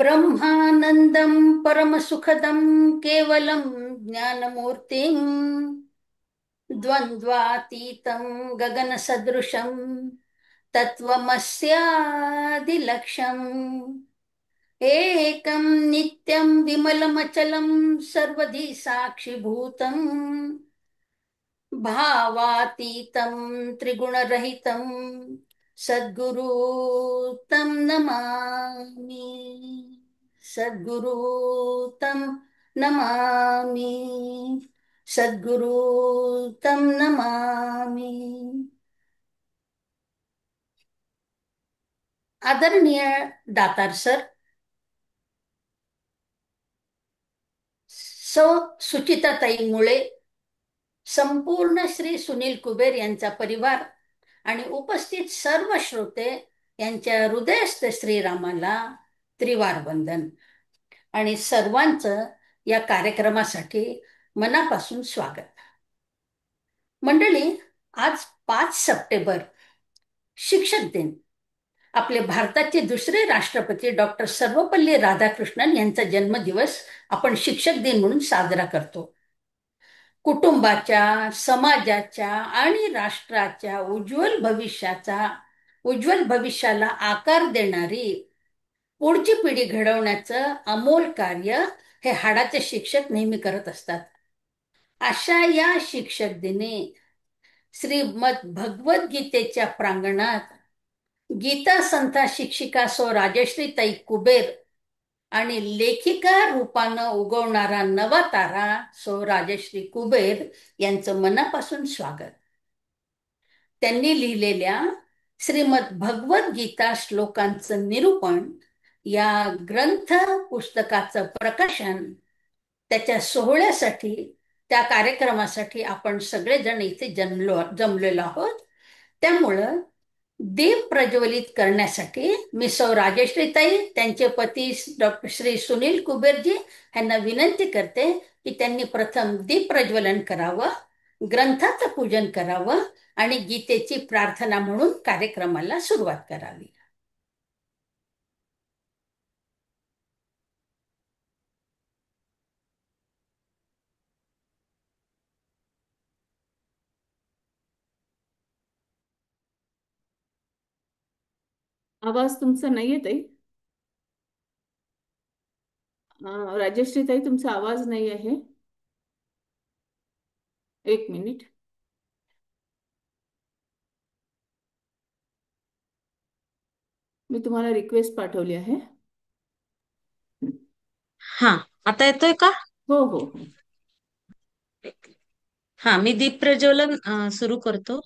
ब्रह्मानन्दं परमसुखदं केवलं ज्ञानमूर्तिं द्वन्द्वातीतं गगनसदृशं तत्त्वमस्यादिलक्ष्यम् एकं नित्यं विमलमचलं सर्वधि साक्षिभूतम् भावातीतं त्रिगुणरहितं सद्गुरु तं नमामि। सद्गुरु तं नमामि। सद्गुरु तं नमामि। आदरणीय दातार सर, सौ सुचिताताई मुळे, संपूर्ण श्री सुनील कुबेर यांचा परिवार आणि उपस्थित सर्व श्रोते यांच्या हृदयस्थ श्रीरामाला त्रिवार वंदन आणि सर्वांचं या कार्यक्रमासाठी मनापासून स्वागत. मंडळी, आज 5 सप्टेंबर शिक्षक दिन. आपले भारताचे दुसरे राष्ट्रपती डॉक्टर सर्वपल्ली राधाकृष्णन यांचा जन्मदिवस आपण शिक्षक दिन म्हणून साजरा करतो. कुटुंबाच्या, समाजाच्या आणि राष्ट्राच्या उज्ज्वल भविष्याला आकार देणारी पुढची पिढी घडवण्याचं अमोल कार्य हे हाडाचे शिक्षक नेहमी करत असतात. अशा या शिक्षक दिनी श्रीमद भगवद्गीतेच्या प्रांगणात गीता संथा शिक्षिका सौ राजश्रीताई कुबेर आणि लेखिका रूपानं उगवणारा नवा तारा सौ राजश्री कुबेर यांचं मनापासून स्वागत. त्यांनी लिहिलेल्या श्रीमद भगवद्गीता श्लोकांचं निरूपण या ग्रंथ पुस्तकाचं प्रकाशन, त्याच्या सोहळ्यासाठी, त्या कार्यक्रमासाठी आपण सगळेजण इथे जमलेलो आहोत. त्यामुळं दीप प्रज्वलित करण्यासाठी मी सौ राजश्रीताई, त्यांचे पती डॉक्टर श्री सुनील कुबेरजी यांना विनंती करते की त्यांनी प्रथम दीप प्रज्वलन करावं, ग्रंथाचं पूजन करावं आणि गीतेची प्रार्थना म्हणून कार्यक्रमाला सुरुवात करावी. आवाज तुमचा नाही येत आहे. राजश्री ताई, तुमचा आवाज नाही आहे. एक मिनिट. मी तुम्हाला रिक्वेस्ट पाठवली आहे. हा, आता येतोय का? हो हो हो. हा, मी दीप प्रज्वलन सुरू करतो.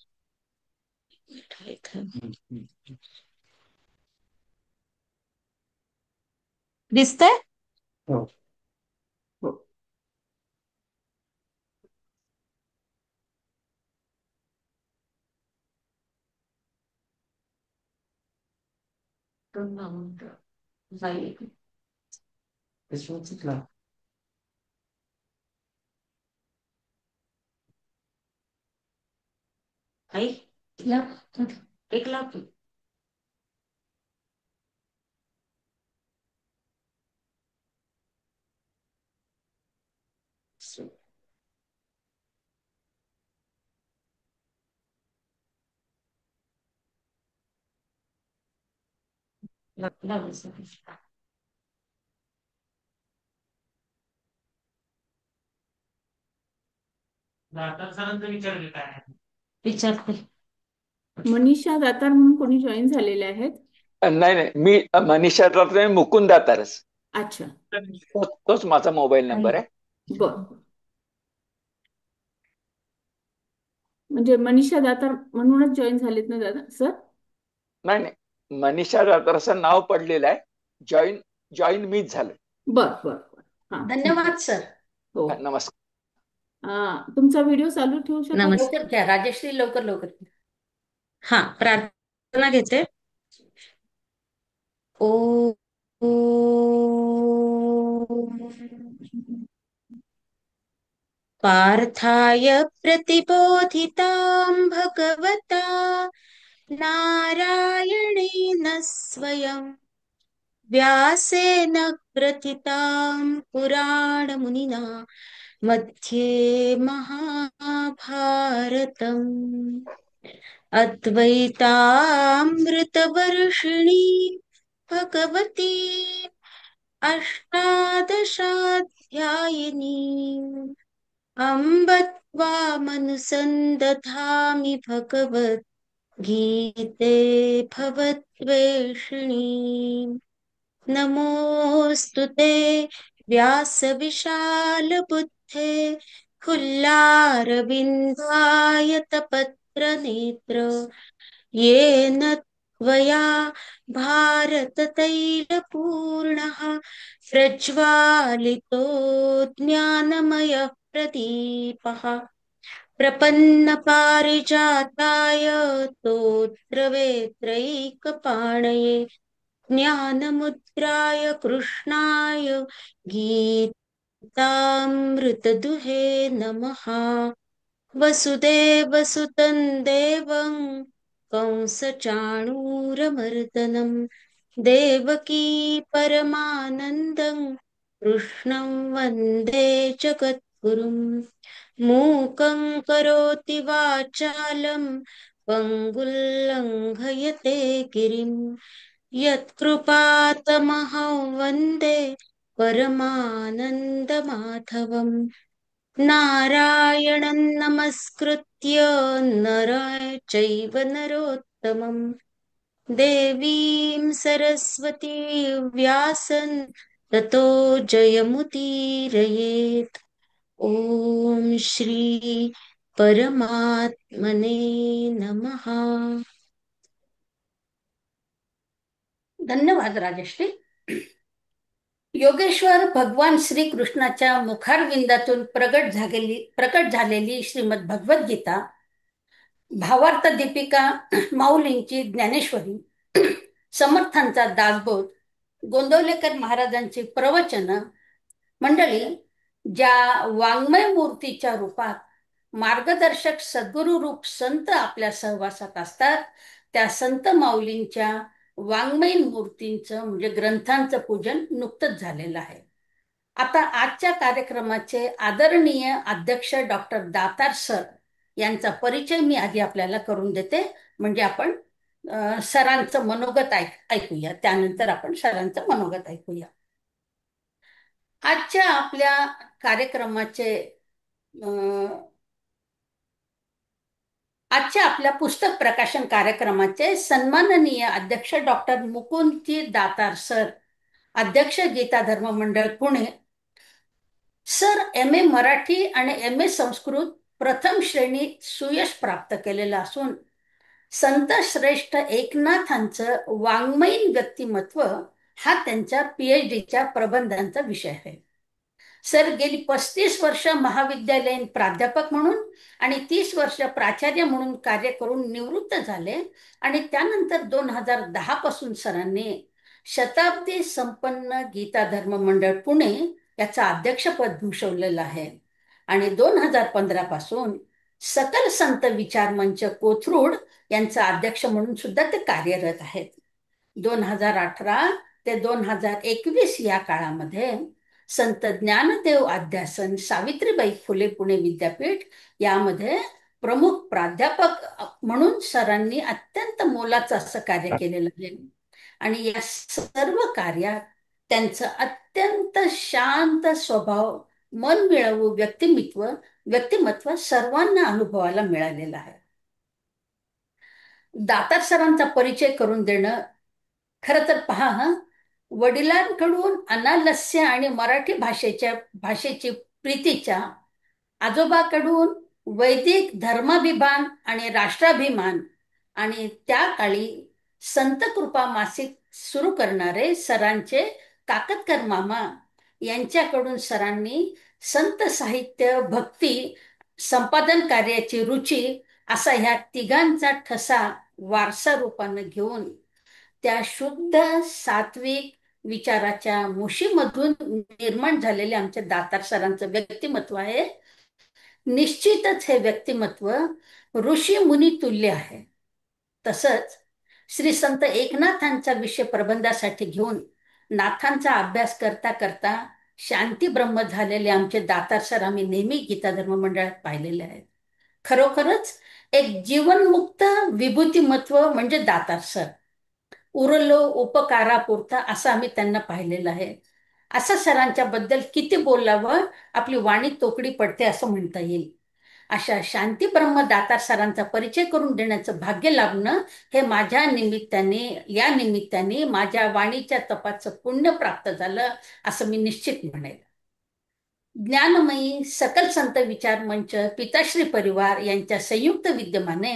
दिसतंय? हो हो. आई, एक लाख. विचारते. मनीषा दातार म्हणून कोणी जॉईन झालेले आहेत? नाही नाही, मी मनीषा राऊत, मुकुंद दातारस. अच्छा, तोच माझा मोबाईल नंबर आहे. बर. म्हणजे मनीषा दातार म्हणूनच जॉईन झालेत ना दादा सर? नाही नाही, मनीषा दातार असं नाव पडलेलं आहे. जॉईन मीच झालं. बर बर बर. हा, धन्यवाद सर. हो. नमस्कार. तुमचा व्हिडिओ चालू ठेवू शकता? नमस्कार. लवकर घ्या राजश्री, लवकर लवकर. हा, प्रार्थना घेते. ओ पार्थाय प्रतिबोधितां भगवता नारायणेन स्वयं व्यासेन ग्रथितां पुराणमुनिना मध्ये महाभारतम् अद्वैतामृतवर्षिणी भगवती अष्टादशाध्यायिनी अम्ब त्वामनुसन्दधामि भगवद्गीते भवद्वेषिणी नमोऽस्तु ते व्यासविशालबुद्धे फुल्लारविन्दायतपत्रनेत्र येन त्वया भारततैलपूर्णः प्रज्वालितो ज्ञानमयः प्रदीपः प्रपन्नपारिजाताय तोत्रवेत्रैकपाणये ज्ञानमुद्राय कृष्णाय गीतामृतदुहे नमः। वसुदेवसुतं देवं कंसचाणूरमर्दनं देवकी परमानन्दं कृष्णं वन्दे जगद्गुरुं मूकं करोति वाचालं पङ्गुल्लङ्घयते गिरिं यत्कृपातमहं वन्दे परमानन्दमाधवम् नारायणं नमस्कृत्य नरं चैव नरोत्तमं देवीं सरस्वतीं व्यासं ततो जयमुदीरयेत्। ॐ श्री परमात्मने नमः। धन्यवाद राजश्री. योगेश्वर भगवान श्रीकृष्णाच्या मुखारविंदातून प्रकट झालेली श्रीमद भगवद्गीता, भावार्थ दीपिका, माऊलींची ज्ञानेश्वरी, समर्थांचा दासबोध, गोंदवलेकर महाराजांची प्रवचन मंडळी ज्या वाङ्मय मूर्तीच्या रूपात मार्गदर्शक सद्गुरू रूप संत आपल्या सहवासात असतात, त्या संत माऊलींच्या वाङ्मयीन मूर्तींचं म्हणजे ग्रंथांचं पूजन नुकतंच झालेलं आहे. आता आजच्या कार्यक्रमाचे आदरणीय अध्यक्ष डॉक्टर दातार सर यांचा परिचय मी आधी आपल्याला करून देते, म्हणजे आपण सरांचं मनोगत ऐकूया. त्यानंतर आपण सरांचं मनोगत ऐकूया. आजच्या आपल्या कार्यक्रमाचे आजच्या आपल्या पुस्तक प्रकाशन कार्यक्रमाचे सन्माननीय अध्यक्ष डॉक्टर मुकुंदजी दातार सर, अध्यक्ष गीता धर्म मंडळ पुणे. सर MA मराठी आणि MA संस्कृत प्रथम श्रेणी सुयश प्राप्त केलेलं असून संत श्रेष्ठ एकनाथांचं वाङ्मयीन व्यक्तिमत्व हा त्यांच्या PhDच्या प्रबंधांचा विषय आहे. सर गेली 35 वर्ष महाविद्यालयीन प्राध्यापक म्हणून आणि 30 वर्ष प्राचार्य म्हणून कार्य करून निवृत्त झाले आणि त्यानंतर 2010 पासून सरांनी शताब्दी संपन्न गीता धर्म मंडळ पुणे याचं अध्यक्षपद भूषवलेलं आहे आणि 2015 पासून सकल संत विचार मंच कोथरूड यांचा अध्यक्ष म्हणून सुद्धा ते कार्यरत आहेत. 2018 ते 2021 या काळामध्ये संत ज्ञानदेव अध्यासन सावित्रीबाई फुले पुणे विद्यापीठ यामध्ये प्रमुख प्राध्यापक म्हणून सरांनी अत्यंत मोलाचं असं कार्य केलेलं आहे आणि या सर्व कार्यात त्यांचं अत्यंत शांत स्वभाव, मनमिळावू व्यक्तिमत्व सर्वांना अनुभवायला मिळालेलं आहे. दातार सरांचा परिचय करून देणं खरं तर पहा, वडिलांकडून अनालस्य आणि मराठी भाषेची प्रीतीच्या, आजोबाकडून वैदिक धर्माभिमान आणि राष्ट्राभिमान आणि त्या काळी संत कृपा मासिक सुरू करणारे सरांचे काकतकर मामा यांच्याकडून सरांनी संत साहित्य, भक्ती, संपादन कार्याची रुची असा ह्या तिघांचा ठसा वारसा रूपानं घेऊन त्या शुद्ध सात्विक विचाराच्या मुशीमधून निर्माण झालेले आमच्या दातार सरांचं व्यक्तिमत्व आहे. निश्चितच हे व्यक्तिमत्व ऋषी मुनी तुल्य आहे. तसंच श्री संत एकनाथांचा विषय प्रबंधासाठी घेऊन नाथांचा अभ्यास करता करता शांती ब्रह्म झालेले आमचे दातार सर आम्ही नेहमी गीता धर्म मंडळात पाहिलेले आहेत. खरोखरच एक जीवनमुक्त विभूतिमत्व म्हणजे दातार सर. उरलो उपकारापुरता असं आम्ही त्यांना पाहिलेलं आहे. असं सरांच्या बद्दल किती बोलावं, आपली वाणी तोकडी पडते असं म्हणता येईल. अशा शांती ब्रह्म दातार सरांचा परिचय करून देण्याचं भाग्य लाभणं हे या निमित्ताने माझ्या वाणीच्या तपाचं पुण्य प्राप्त झालं असं मी निश्चित म्हणेल. ज्ञानमयी सकल संत विचार मंच पिताश्री परिवार यांच्या संयुक्त विद्यमाने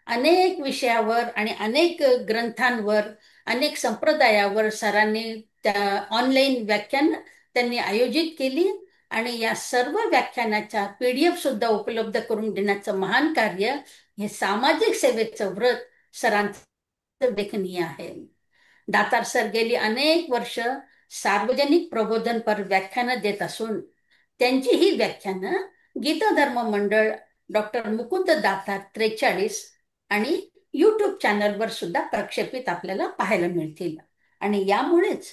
अनेक विषयावर आणि अनेक ग्रंथांवर अनेक संप्रदायावर सरांनी त्या ऑनलाईन व्याख्यान त्यांनी आयोजित केली आणि या सर्व व्याख्यानाच्या PDF सुद्धा उपलब्ध करून देण्याचं महान कार्य हे सामाजिक सेवेचं व्रत सरांचं उल्लेखनीय आहे. दातार सर गेली अनेक वर्ष सार्वजनिक प्रबोधनपर व्याख्यानं देत असून त्यांची ही व्याख्यानं गीता धर्म मंडळ डॉक्टर मुकुंद दातार 43 आणि YouTube चॅनलवर सुद्धा प्रक्षेपित आपल्याला पाहायला मिळतील. आणि यामुळेच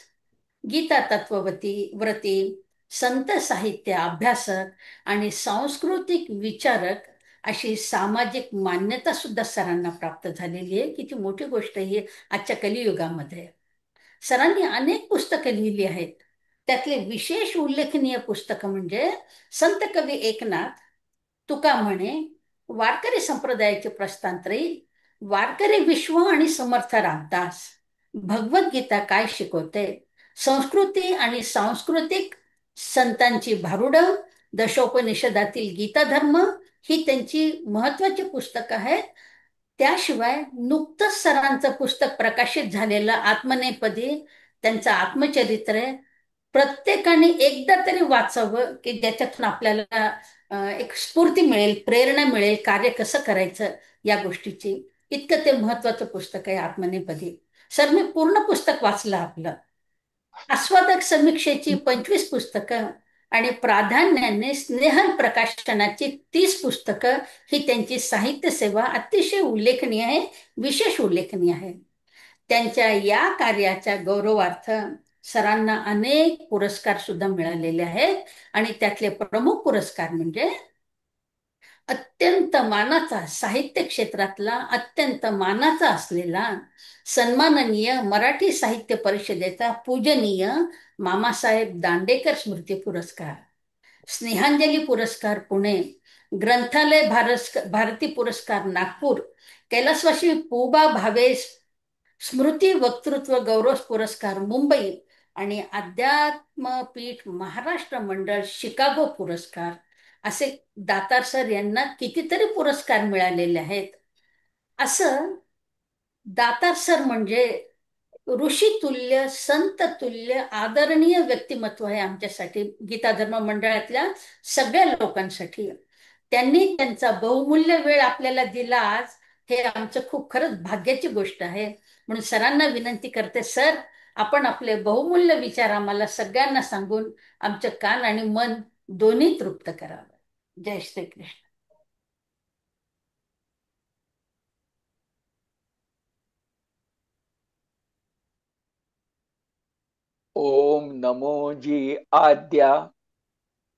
गीता तत्ववती व्रती संत साहित्य अभ्यासक आणि सांस्कृतिक विचारक अशी सामाजिक मान्यता सुद्धा सरांना प्राप्त झालेली आहे. किती मोठी गोष्ट ही आजच्या कलियुगामध्ये. सरांनी अनेक पुस्तकं लिहिली आहेत. त्यातले विशेष उल्लेखनीय पुस्तक म्हणजे संत कवी एकनाथ, तुका म्हणे, वारकरी संप्रदायाचे प्रस्तांतरी, वारकरी विश्व आणि समर्थ रामदास, भगवद्गीता काय शिकवते, संस्कृती आणि सांस्कृतिक संतांची भारुडं, दशोपनिषदातील गीता धर्म ही त्यांची महत्वाची पुस्तकं आहेत. त्याशिवाय नुकतंच सरांचं पुस्तक प्रकाशित झालेलं आत्मनेपदी त्यांचं आत्मचरित्र प्रत्येकाने एकदा तरी वाचावं की ज्याच्यातून आपल्याला एक स्फूर्ती मिळेल, प्रेरणा मिळेल कार्य कसं करायचं या गोष्टीची. इतकं ते महत्वाचं पुस्तक आहे आत्मनेपदी. सर मी पूर्ण पुस्तक वाचलं आपलं. आस्वादक समीक्षेची 25 पुस्तकं आणि प्राधान्याने स्नेहल प्रकाशनाची 30 पुस्तकं ही त्यांची साहित्य सेवा अतिशय उल्लेखनीय आहे, विशेष उल्लेखनीय आहे. त्यांच्या या कार्याच्या गौरवार्थ सरांना अनेक पुरस्कार सुद्धा मिळालेले आहेत आणि त्यातले प्रमुख पुरस्कार म्हणजे अत्यंत मानाचा, साहित्य क्षेत्रातला अत्यंत मानाचा असलेला सन्माननीय मराठी साहित्य परिषदेचा पूजनीय मामासाहेब दांडेकर स्मृती पुरस्कार, स्नेहांजली पुरस्कार पुणे, ग्रंथालय भारती पुरस्कार नागपूर, कैलासवासी पुबा भावे स्मृती वक्तृत्व गौरव पुरस्कार मुंबई आणि अध्यात्मपीठ महाराष्ट्र मंडळ शिकागो पुरस्कार असे दातार सर यांना कितीतरी पुरस्कार मिळालेले आहेत. असं दातार सर म्हणजे ऋषितुल्य, संततुल्य, आदरणीय व्यक्तिमत्व आहे आमच्यासाठी, गीता धर्म मंडळातल्या सगळ्या लोकांसाठी. त्यांनी त्यांचा बहुमूल्य वेळ आपल्याला दिला आज, हे आमचं खूप खरंच भाग्याची गोष्ट आहे. म्हणून सरांना विनंती करते, सर आपण आपले बहुमूल्य विचार आम्हाला सगळ्यांना सांगून आमचं कान आणि मन दोन्ही तृप्त करावं. जय श्री कृष्ण. ओम नमो जी आद्या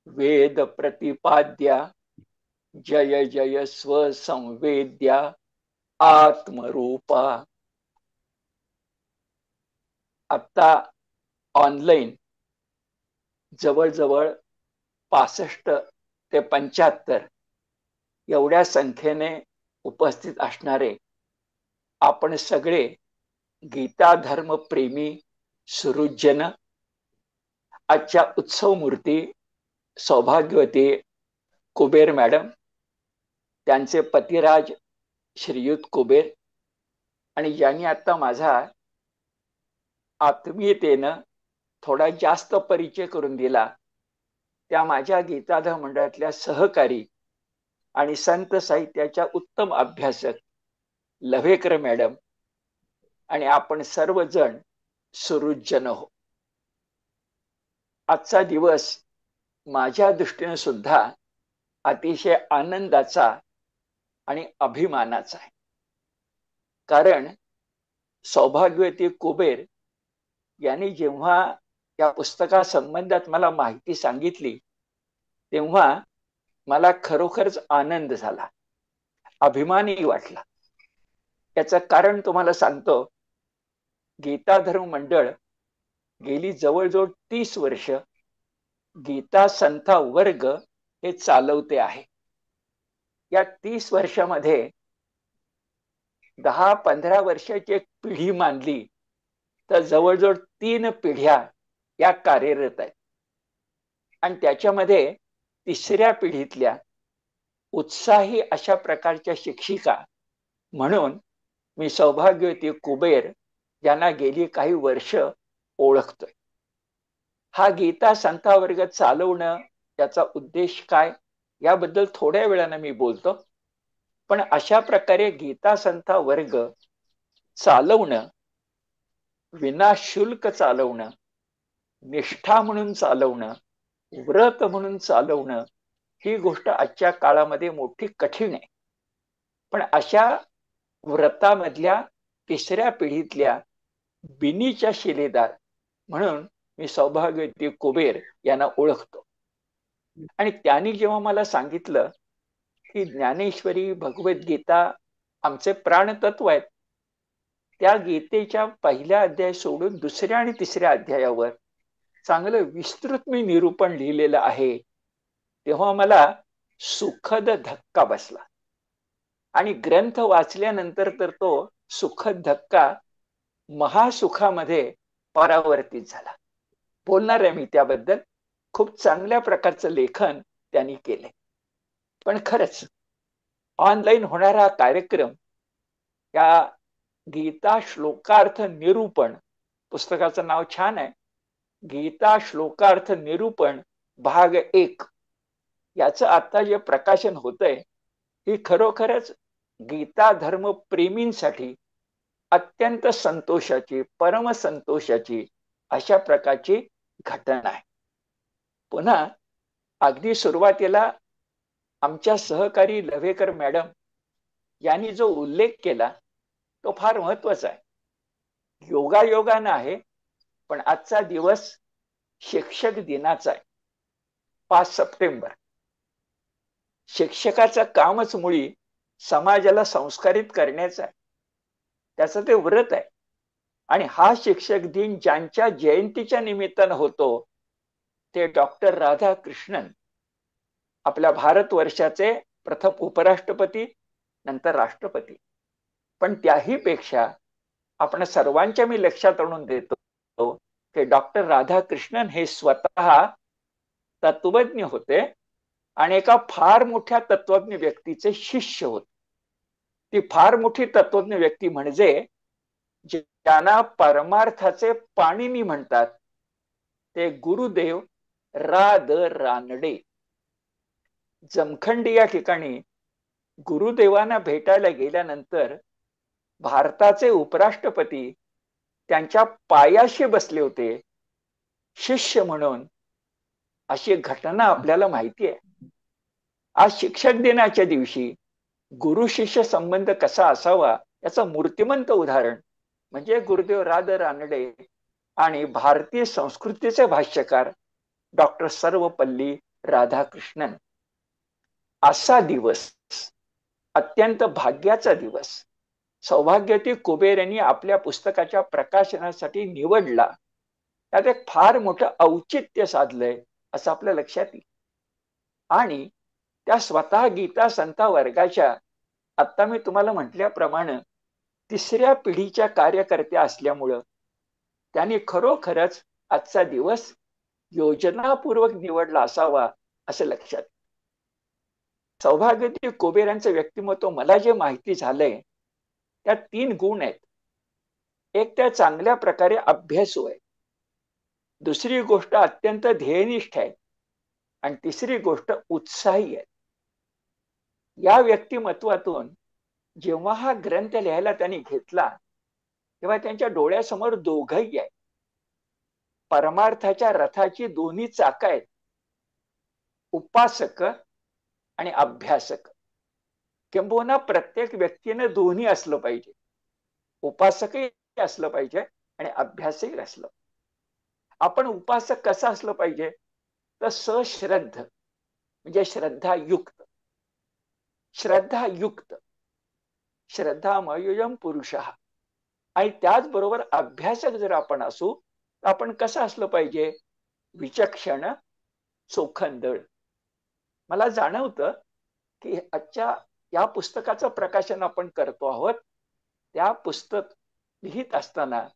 वेद प्रतिपाद्या, जय जय स्वसंवेद्या आत्मरूपा. आता ऑनलाईन जवळजवळ 65 ते 75 एवढ्या संख्येने उपस्थित असणारे आपण सगळे गीता धर्म प्रेमी सुहृदजन, आजच्या उत्सव मूर्ती सौभाग्यवती कुबेर मॅडम, त्यांचे पतिराज श्रीयुत कुबेर, आणि ज्यांनी आता माझा आत्मीयतेनं थोडा जास्त परिचय करून दिला त्या माझ्या गीताधर्म मंडळातल्या सहकारी आणि संत साहित्याच्या उत्तम अभ्यासक लव्हेकर मॅडम आणि आपण सर्वजण सुहृदजन हो. आजचा दिवस माझ्या दृष्टीने सुद्धा अतिशय आनंदाचा आणि अभिमानाचा आहे. कारण सौभाग्यवती कुबेर यांनी जेव्हा या पुस्तकासंबंधात मला माहिती सांगितली तेव्हा मला खरोखरच आनंद झाला, अभिमानही वाटला. याचं कारण तुम्हाला सांगतो. गीता धर्म मंडळ गेली जवळजवळ 30 वर्ष गीता संथा वर्ग हे चालवते आहे. या 30 वर्षामध्ये 10-15 वर्षाची एक पिढी मानली तर जवळजवळ 3 पिढ्या या कार्यरत आहेत. आणि त्याच्यामध्ये तिसऱ्या पिढीतल्या उत्साही अशा प्रकारच्या शिक्षिका म्हणून मी सौभाग्यवती कुबेर यांना गेली काही वर्ष ओळखतोय. हा गीता संथा वर्ग चालवणं त्याचा उद्देश काय याबद्दल थोड्या वेळानं मी बोलतो. पण अशा प्रकारे गीता संथा वर्ग चालवणं, विनाशुल्क चालवणं, निष्ठा म्हणून चालवणं, व्रत म्हणून चालवणं ही गोष्ट आजच्या काळामध्ये मोठी कठीण आहे. पण अशा व्रतामधल्या तिसऱ्या पिढीतल्या बिनीच्या शिलेदार म्हणून मी सौभाग्यवती कुबेर यांना ओळखतो. आणि त्यांनी जेव्हा मला सांगितलं की ज्ञानेश्वरी भगवद्गीता आमचे प्राणतत्व आहेत, त्या गीतेच्या पहिल्या अध्याय सोडून दुसऱ्या आणि तिसऱ्या अध्यायावर चांगलं विस्तृत मी निरूपण लिहिलेलं आहे, तेव्हा मला सुखद धक्का बसला. आणि ग्रंथ वाचल्यानंतर तर तो सुखद धक्का महासुखामध्ये परावर्तित झाला. बोलणार आहे मी त्याबद्दल. खूप चांगल्या प्रकारचं लेखन त्यांनी केले. पण खरंच ऑनलाईन होणारा कार्यक्रम, या गीता श्लोकार्थ निरूपण, पुस्तकाचं नाव छान आहे, गीता श्लोकार्थ निरूपण भाग 1, याचं आता जे प्रकाशन होतंय ही खरोखरच गीता धर्म प्रेमींसाठी अत्यंत संतोषाची, परमसंतोषाची अशा प्रकारची घटना आहे. पुन्हा अगदी सुरुवातीला आमच्या सहकारी लव्हेकर मॅडम यांनी जो उल्लेख केला तो फार महत्वाचा आहे. योगायोगानं आहे, पण आजचा दिवस शिक्षक दिनाचा आहे, 5 सप्टेंबर. शिक्षकाचं कामच मुळी समाजाला संस्कारित करण्याचं आहे, त्याचं ते व्रत आहे. आणि हा शिक्षक दिन ज्यांच्या जयंतीच्या निमित्तानं होतो ते डॉक्टर राधाकृष्णन, आपल्या भारतवर्षाचे प्रथम उपराष्ट्रपती, नंतर राष्ट्रपती. पण त्याही पेक्षा आपण सर्वांच्या मी लक्षात आणून देतो की डॉक्टर राधाकृष्णन हे स्वतः तत्वज्ञ होते आणि एका फार मोठ्या तत्वज्ञ व्यक्तीचे शिष्य होते. ती फार मोठी तत्वज्ञ व्यक्ती म्हणजे ज्यांना परमार्थाचे पाणिनी म्हणतात ते गुरुदेव रा. द. रानडे. जमखंडी या ठिकाणी गुरुदेवांना भेटायला गेल्यानंतर भारताचे उपराष्ट्रपती त्यांच्या पायाशी बसले होते शिष्य म्हणून, अशी घटना आपल्याला माहिती आहे. आज शिक्षक दिनाच्या दिवशी गुरु शिष्य संबंध कसा असावा याचं मूर्तिमंत उदाहरण म्हणजे गुरुदेव रा. द. रानडे आणि भारतीय संस्कृतीचे भाष्यकार डॉक्टर सर्वपल्ली राधाकृष्णन. असा दिवस, अत्यंत भाग्याचा दिवस सौभाग्यवती कुबेर यांनी आपल्या पुस्तकाच्या प्रकाशनासाठी निवडला. त्यात एक फार मोठं औचित्य साधलंय असं आपल्या लक्षात येईल. आणि त्या स्वतः गीता संथा वर्गाच्या, आता मी तुम्हाला म्हटल्याप्रमाणे, तिसऱ्या पिढीच्या कार्यकर्त्या असल्यामुळं त्यांनी खरोखरच आजचा दिवस योजनापूर्वक निवडला असावा असं लक्षात. सौभाग्यवती कुबेर यांचं व्यक्तिमत्व मला जे माहिती झालंय त्यात 3 गुण आहेत. एक, त्या चांगल्या प्रकारे अभ्यासू आहे. दुसरी गोष्ट अत्यंत ध्येयनिष्ठ आहे. आणि तिसरी गोष्ट उत्साही आहे. या व्यक्तिमत्वातून जेव्हा हा ग्रंथ लिहायला त्यांनी घेतला तेव्हा त्यांच्या डोळ्यासमोर दोघंही आहे. परमार्थाच्या रथाची दोन्ही चाकं आहेत, उपासक आणि अभ्यासक. किंबहुना प्रत्येक व्यक्तीने दोन्ही असलं पाहिजे, उपासकही असलं पाहिजे आणि अभ्यासही असलं. आपण उपासक कसं असलं पाहिजे, तर सश्रद्ध म्हणजे श्रद्धायुक्त, श्रद्धायुक्त, श्रद्धामयोजम पुरुष. आणि त्याचबरोबर अभ्यासक जर आपण असू तर आपण कसं असलं पाहिजे, विचक्षण, चोखंदळ. मला जाणवतं की आजच्या या पुस्तकाचं प्रकाशन आपण करतो आहोत, त्या पुस्तक लिहित असताना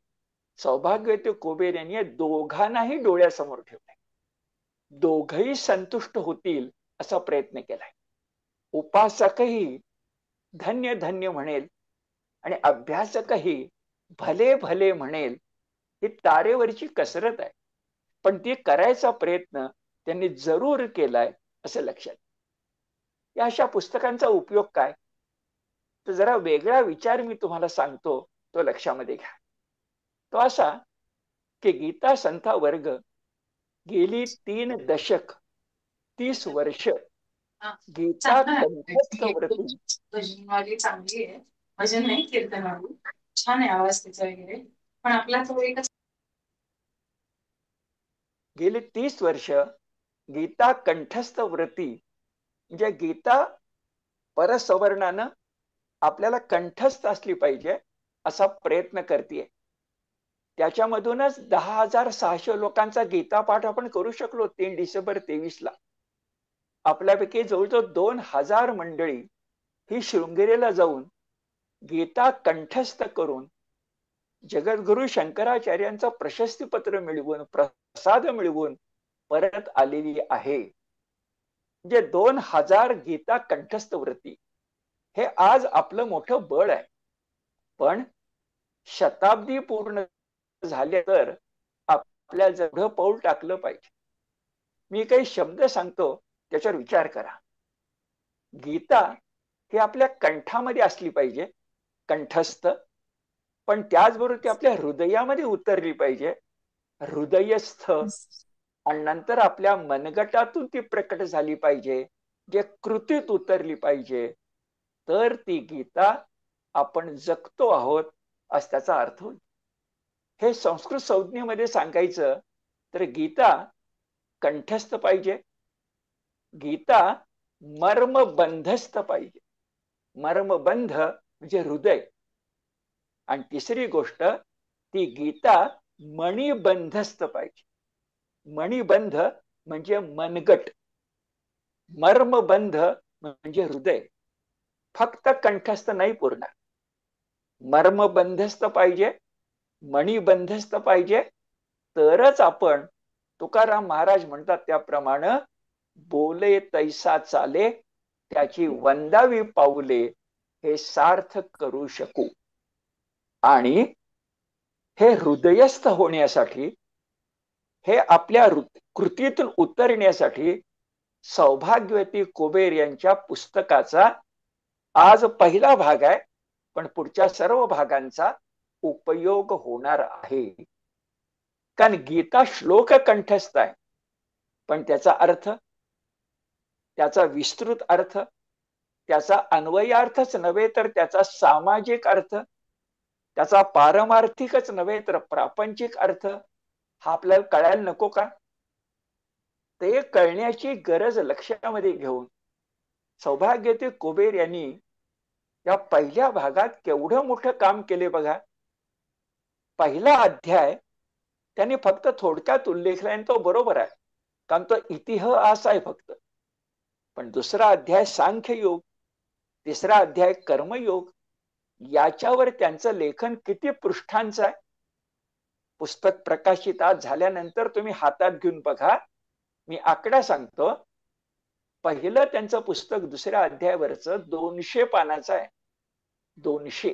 सौभाग्यवती कुबेर यांनी दोघांनाही डोळ्यासमोर ठेवले, दोघही संतुष्ट होतील असा प्रयत्न केलाय. उपासकही धन्य धन्य म्हणेल आणि अभ्यासकही भले भले म्हणेल. ही तारेवरची कसरत आहे, पण ती करायचा प्रयत्न त्यांनी जरूर केलाय असं लक्षात. या अशा पुस्तकांचा उपयोग काय, तर जरा वेगळा विचार मी तुम्हाला सांगतो, तो लक्षामध्ये घ्या. तो असा की गीता संथा वर्ग गेली 3 दशक 30 वर्ष गीता कंठस्थ व्रती. भजनवाली चांगली आहे, भजन नाही कीर्तनवाली, छान आहे आवाज तिचा वगैरे, पण आपला तो एकच. गेली 30 वर्ष गीता कंठस्थ व्रती म्हणजे गीता परसवर्णानं आपल्याला कंठस्थ असली पाहिजे असा प्रयत्न करते. त्याच्यामधूनच 10,600 लोकांचा गीता पाठ आपण करू शकलो 3 डिसेंबर 23ला. आपल्यापैकी जवळजवळ 2,000 मंडळी ही शृंगेरीला जाऊन गीता कंठस्थ करून जगद्गुरु शंकराचार्यांचं प्रशस्तीपत्र मिळवून, प्रसाद मिळवून परत आलेली आहे. म्हणजे 2,000 गीता कंठस्थ व्रती हे आज आपलं मोठं बळ आहे. पण शताब्दी पूर्ण झाले तर आपल्या जेवढं पाऊल टाकलं पाहिजे. मी काही शब्द सांगतो, त्याच्यावर विचार करा. गीता ही आपल्या कंठामध्ये असली पाहिजे, कंठस्थ, पण त्याचबरोबर ती आपल्या हृदयामध्ये उतरली पाहिजे, हृदयस्थ, आणि नंतर आपल्या मनगटातून ती प्रकट झाली पाहिजे, जे कृतीत उतरली पाहिजे. तर ती गीता आपण जगतो आहोत असं त्याचा अर्थ होईल. हे संस्कृत संज्ञेमध्ये सांगायचं तर गीता कंठस्थ पाहिजे, गीता मर्मबंधस्थ पाहिजे. मर्मबंध म्हणजे हृदय. आणि तिसरी गोष्ट, ती गीता मणिबंधस्थ पाहिजे. मणिबंध म्हणजे मनगट, मर्मबंध म्हणजे हृदय. फक्त कंठस्थ नाही पुरणार, मर्मबंधस्थ पाहिजे, मणिबंधस्थ पाहिजे. तरच आपण, तुकाराम महाराज म्हणतात त्याप्रमाणे, बोले तैसा चाले त्याची वंदावी पाऊले हे सार्थक करू शकू. आणि हे हृदयस्थ होण्यासाठी, हे आपल्या कृतीतून उतरण्यासाठी सौभाग्यवती कुबेर यांच्या पुस्तकाचा आज पहिला भाग आहे, पण पुढच्या सर्व भागांचा उपयोग होणार आहे. कारण गीता श्लोक कंठस्थ आहे, पण त्याचा अर्थ, त्याचा विस्तृत अर्थ, त्याचा अन्वयार्थच नव्हे तर त्याचा सामाजिक अर्थ, त्याचा पारमार्थिकच नव्हे तर प्रापंचिक अर्थ हा आपल्याला कळायला नको का? ते कळण्याची गरज लक्षामध्ये घेऊन सौभाग्यवती कुबेर यांनी या पहिल्या भागात केवढं मोठं काम केले बघा. पहिला अध्याय त्यांनी फक्त थोडक्यात उल्लेखला आणि तो बरोबर आहे, कारण तो इतिहास आहे फक्त. पण दुसरा अध्याय सांख्ययोग, तिसरा अध्याय कर्मयोग, याच्यावर त्यांचं लेखन किती पृष्ठांचं आहे. पुस्तक प्रकाशित आज झाल्यानंतर तुम्ही हातात घेऊन बघा. मी आकडा सांगतो. पहिलं त्यांचं पुस्तक दुसऱ्या अध्यायावरचं 200 पानाचं आहे, 200.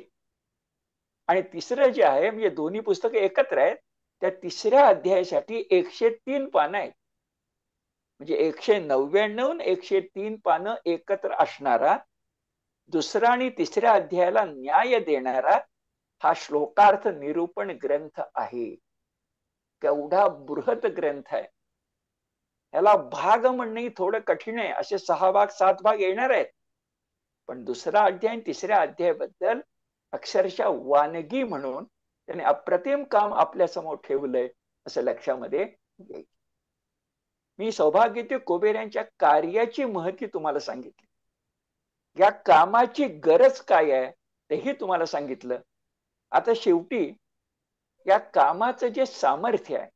आणि तिसरं जे आहे, म्हणजे दोन्ही पुस्तकं एकत्र आहेत, त्या तिसऱ्या अध्यायासाठी 103 पानं आहेत. म्हणजे 199 103 पानं एकत्र असणारा दुसरा आणि तिसऱ्या अध्यायाला न्याय देणारा हा श्लोकार्थ निरूपण ग्रंथ आहे. केवढा बृहत ग्रंथ आहे. याला भाग म्हणणे थोडं कठीण आहे. असे 6 भाग 7 भाग येणार आहेत. पण दुसरा अध्याय आणि तिसऱ्या अध्यायाबद्दल अक्षरशः वानगी म्हणून त्याने अप्रतिम काम आपल्या समोर ठेवलंय. असं लक्षामध्ये घ्यायचं. मी सौभाग्यवती कुबेर यांच्या कार्याची महती तुम्हाला सांगितली, या कामाची गरज काय आहे तेही तुम्हाला सांगितलं. आता शेवटी या कामाचं जे सामर्थ्य आहे,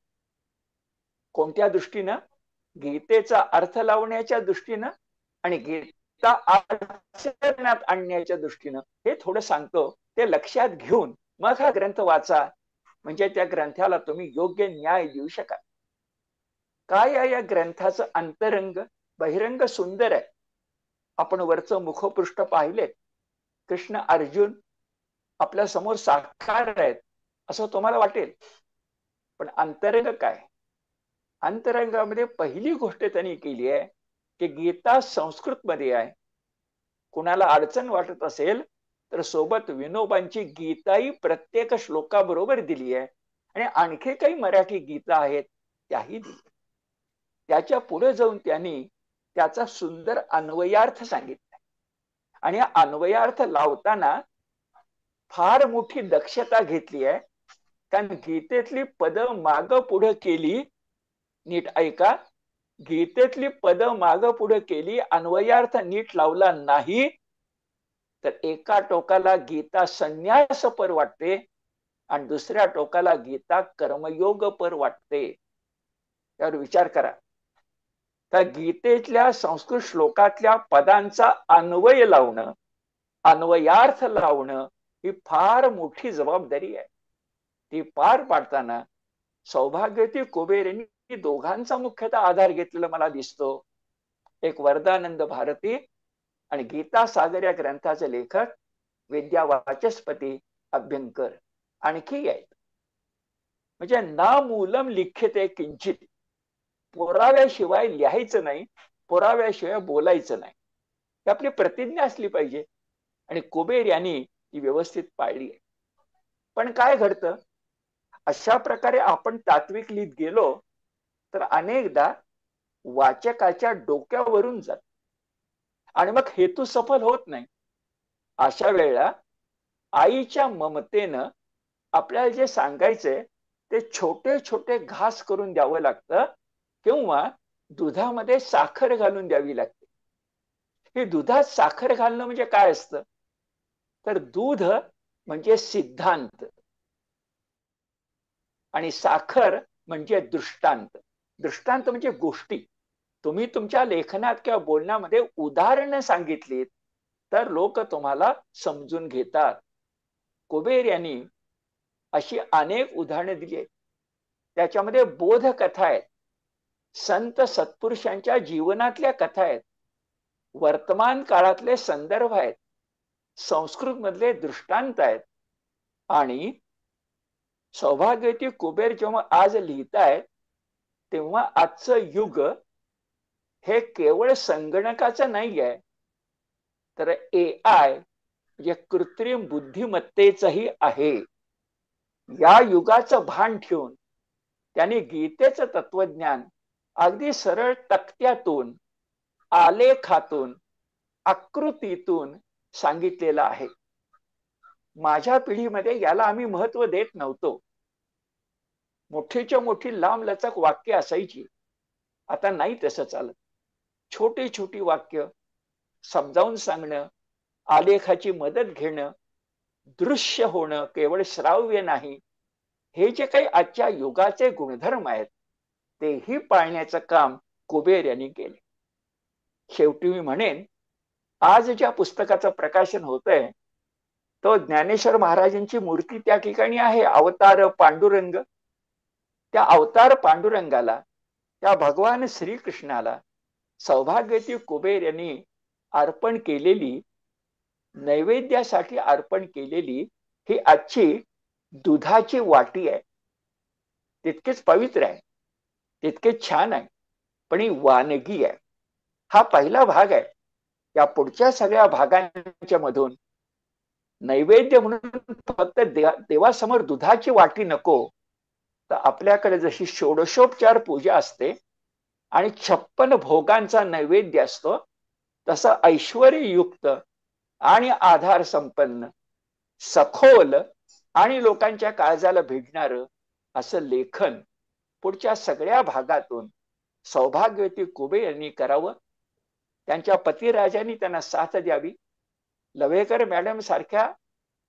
कोणत्या दृष्टीनं, गीतेचा अर्थ लावण्याच्या दृष्टीनं आणि गीता आचरणात आणण्याच्या दृष्टीनं, हे थोडं सांगतो. ते लक्षात घेऊन मग हा ग्रंथ वाचा, म्हणजे त्या ग्रंथाला तुम्ही योग्य न्याय देऊ शकाल. काय आहे या ग्रंथाचं अंतरंग? बहिरंग सुंदर आहे. आपण वरचं मुखपृष्ठ पाहिले, कृष्ण अर्जुन आपल्या समोर साकार आहेत असं तुम्हाला वाटेल, पण अंतरंग काय? अंतरंगामध्ये पहिली गोष्ट त्यांनी केली आहे की गीता संस्कृत मध्ये आहे. कुणाला अडचण वाटत असेल तर सोबत विनोबांची गीताही प्रत्येक श्लोकाबरोबर दिली आहे, आणि आणखी काही मराठी गीता आहेत त्याही दिली. त्याच्या पुढे जाऊन त्यांनी त्याचा सुंदर अन्वयार्थ सांगितला, आणि हा अन्वयार्थ लावताना फार मोठी दक्षता घेतली आहे. कारण गीतेतली पद माग पुढे केली, नीट ऐका, गीतेतली पद माग पुढे केली, अन्वयार्थ नीट लावला नाही तर एका टोकाला गीता संन्यासपर वाटते आणि दुसऱ्या टोकाला गीता कर्मयोगपर वाटते. त्यावर विचार करा. तर गीतेतल्या संस्कृत श्लोकातल्या पदांचा अन्वय लावणं, अन्वयार्थ लावणं ही फार मोठी जबाबदारी आहे. ती पार पाडताना सौभाग्यवती कुबेर यांनी दोघांचा मुख्यतः आधार घेतलेला मला दिसतो. एक वरदानंद भारती आणि गीता सागर या ग्रंथाचे लेखक विद्या वाचस्पती अभ्यंकर आणखी आहेत. म्हणजे ना मूलम लिख्यते किंचित, पुराव्याशिवाय लिहायचं नाही, पुराव्याशिवाय बोलायचं नाही, ही आपली प्रतिज्ञा असली पाहिजे, आणि कुबेर यांनी ती व्यवस्थित पाळली आहे. पण काय घडतं, अशा प्रकारे आपण तात्विक लिहित गेलो तर अनेकदा वाचकाच्या डोक्यावरून जात आणि मग हेतू सफल होत नाही. अशा वेळेला आईच्या ममतेनं आपल्याला जे सांगायचंय ते छोटे छोटे घास करून द्यावं लागतं, किंवा दुधामध्ये साखर घालून द्यावी लागते. हे दुधात साखर घालणं म्हणजे काय असतं, तर दूध म्हणजे सिद्धांत आणि साखर म्हणजे दृष्टांत. दृष्टांत म्हणजे गोष्टी. तुम्ही तुमच्या लेखनात किंवा बोलण्यामध्ये उदाहरणं सांगितलीत तर लोक तुम्हाला समजून घेतात. कुबेर यांनी अशी अनेक उदाहरणे दिली आहेत. त्याच्यामध्ये बोधकथा आहेत, संत सत्पुरुषांच्या जीवनातल्या कथा आहेत, वर्तमान काळातले संदर्भ आहेत, संस्कृत मधले दृष्टांत आहेत. आणि सौभाग्यवती कुबेर जेव्हा आज लिहितायत तेव्हा आजचं युग हे केवळ संगणकाचं नाही आहे, तर AI म्हणजे कृत्रिम बुद्धिमत्तेचंही आहे. या युगाचं भान ठेवून त्यांनी गीतेचं तत्वज्ञान अगदी सरळ तक्त्यातून, आलेखातून, आकृतीतून सांगितलेलं आहे. माझ्या पिढीमध्ये याला आम्ही महत्व देत नव्हतो. मोठीच्या मोठी लांब लचक वाक्य असायची, आता नाही तसं चालत. छोटी छोटी वाक्य समजावून सांगणं, आलेखाची मदत घेणं, दृश्य होणं, केवळ श्राव्य नाही, हे जे काही आजच्या युगाचे गुणधर्म आहेत तेही पाळण्याचं काम कुबेर यांनी केले. शेवटी मी म्हणेन, आज ज्या पुस्तकाचं प्रकाशन होतंय तो ज्ञानेश्वर महाराजांची मूर्ती त्या ठिकाणी आहे, अवतार पांडुरंग. त्या अवतार पांडुरंगाला, त्या भगवान श्रीकृष्णाला सौभाग्यवती कुबेर यांनी अर्पण केलेली, नैवेद्यासाठी अर्पण केलेली ही आजची दुधाची वाटी आहे. तितकेच पवित्र आहे, तितकेच छान आहे, पण ही वानगी आहे. हा पहिला भाग आहे. या पुढच्या सगळ्या भागांच्या मधून नैवेद्य म्हणून फक्त देवासमोर दुधाची वाटी नको, तर आपल्याकडे जशी षोडशोपचार पूजा असते आणि 56 भोगांचा नैवेद्य असतो, तसं ऐश्वर्ययुक्त आणि आधार संपन्न, सखोल आणि लोकांच्या काळजाला भिडणारं असं लेखन पुढच्या सगळ्या भागातून सौभाग्यवती कुबेर यांनी करावं. त्यांच्या पतिराजांनी त्यांना साथ द्यावी. लवेकर मॅडम सारख्या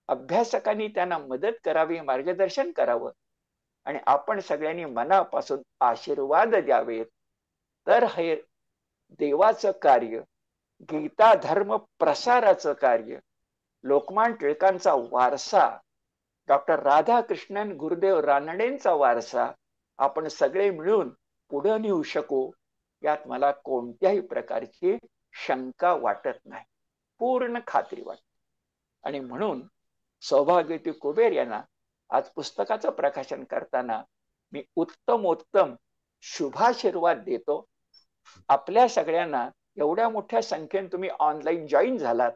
अभ्यासकांनी त्यांना मदत करावी, मार्गदर्शन करावं आणि आपण सगळ्यांनी मनापासून आशीर्वाद द्यावेत. तर हे देवाचं कार्य, गीता धर्म प्रसाराचं कार्य, लोकमान्य टिळकांचा वारसा, डॉक्टर राधाकृष्णन गुरुदेव रानडेंचा वारसा आपण सगळे मिळून पुढे नेऊ शकू, यात मला कोणत्याही प्रकारची शंका वाटत नाही, पूर्ण खात्री वाटते. आणि म्हणून सौभाग्यवती कुबेर यांना आज पुस्तकाचं प्रकाशन करताना मी उत्तमोत्तम शुभाशीर्वाद देतो. आपल्या सगळ्यांना एवढ्या मोठ्या संख्येने तुम्ही ऑनलाईन जॉईन झालात.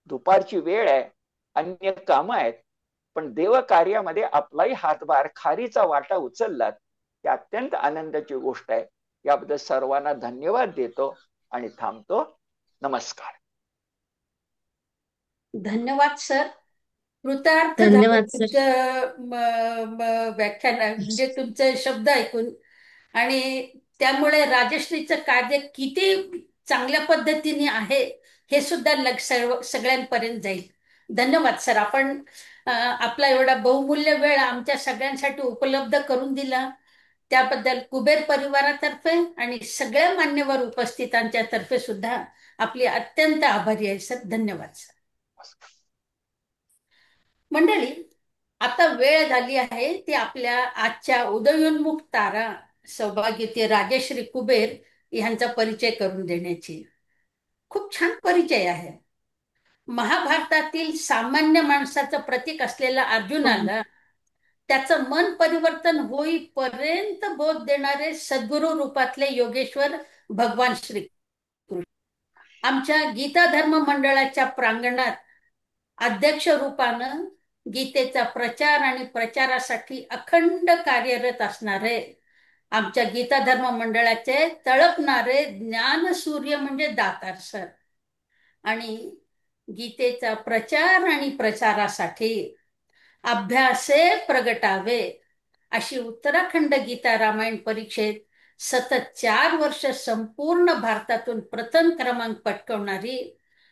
दुपारची वेळ आहे, अन्य कामं आहेत, पण देव कार्यामध्ये आपलाही हातभार, खारीचा वाटा उचललात, ही अत्यंत आनंदाची गोष्ट आहे. याबद्दल सर्वांना धन्यवाद देतो आणि थांबतो. नमस्कार. धन्यवाद सर. कृतार्थ धन्यवाद सर. तुमचं व्याख्यान म्हणजे तुमचे शब्द ऐकून, आणि त्यामुळे राजश्रीचं कार्य किती चांगल्या पद्धतीने आहे हे सुद्धा सगळ्यांपर्यंत जाईल. धन्यवाद सर. आपण आपला एवढा बहुमूल्य वेळ आमच्या सगळ्यांसाठी उपलब्ध करून दिला, त्याबद्दल कुबेर परिवारातर्फे आणि सगळ्या मान्यवर उपस्थितांच्या तर्फे सुद्धा आपली अत्यंत आभारी आहे सर. धन्यवाद सर. मंडळी, आता वेळ झाली आहे ती आपल्या आजच्या उदयोन्मुख तारा सौभाग्यवती राजश्री कुबेर यांचा परिचय करून देण्याची. खूप छान परिचय आहे. महाभारतातील सामान्य माणसाचं प्रतीक असलेल्या अर्जुनाला त्याचं मन परिवर्तन होईपर्यंत बोध देणारे सद्गुरू रूपातले योगेश्वर भगवान श्री कृष्ण आमच्या गीता धर्म मंडळाच्या प्रांगणात अध्यक्ष रूपानं गीतेचा प्रचार आणि प्रचारासाठी अखंड कार्यरत असणारे आमच्या गीता धर्म मंडळाचे तळपणारे ज्ञानसूर्य म्हणजे दातार सर, आणि गीतेचा प्रचार आणि प्रसारासाठी अभ्यासे प्रगटावे अशी उत्तराखंड गीता रामायण परीक्षेत सतत 4 वर्ष संपूर्ण भारतातून प्रथम क्रमांक पटकवणारी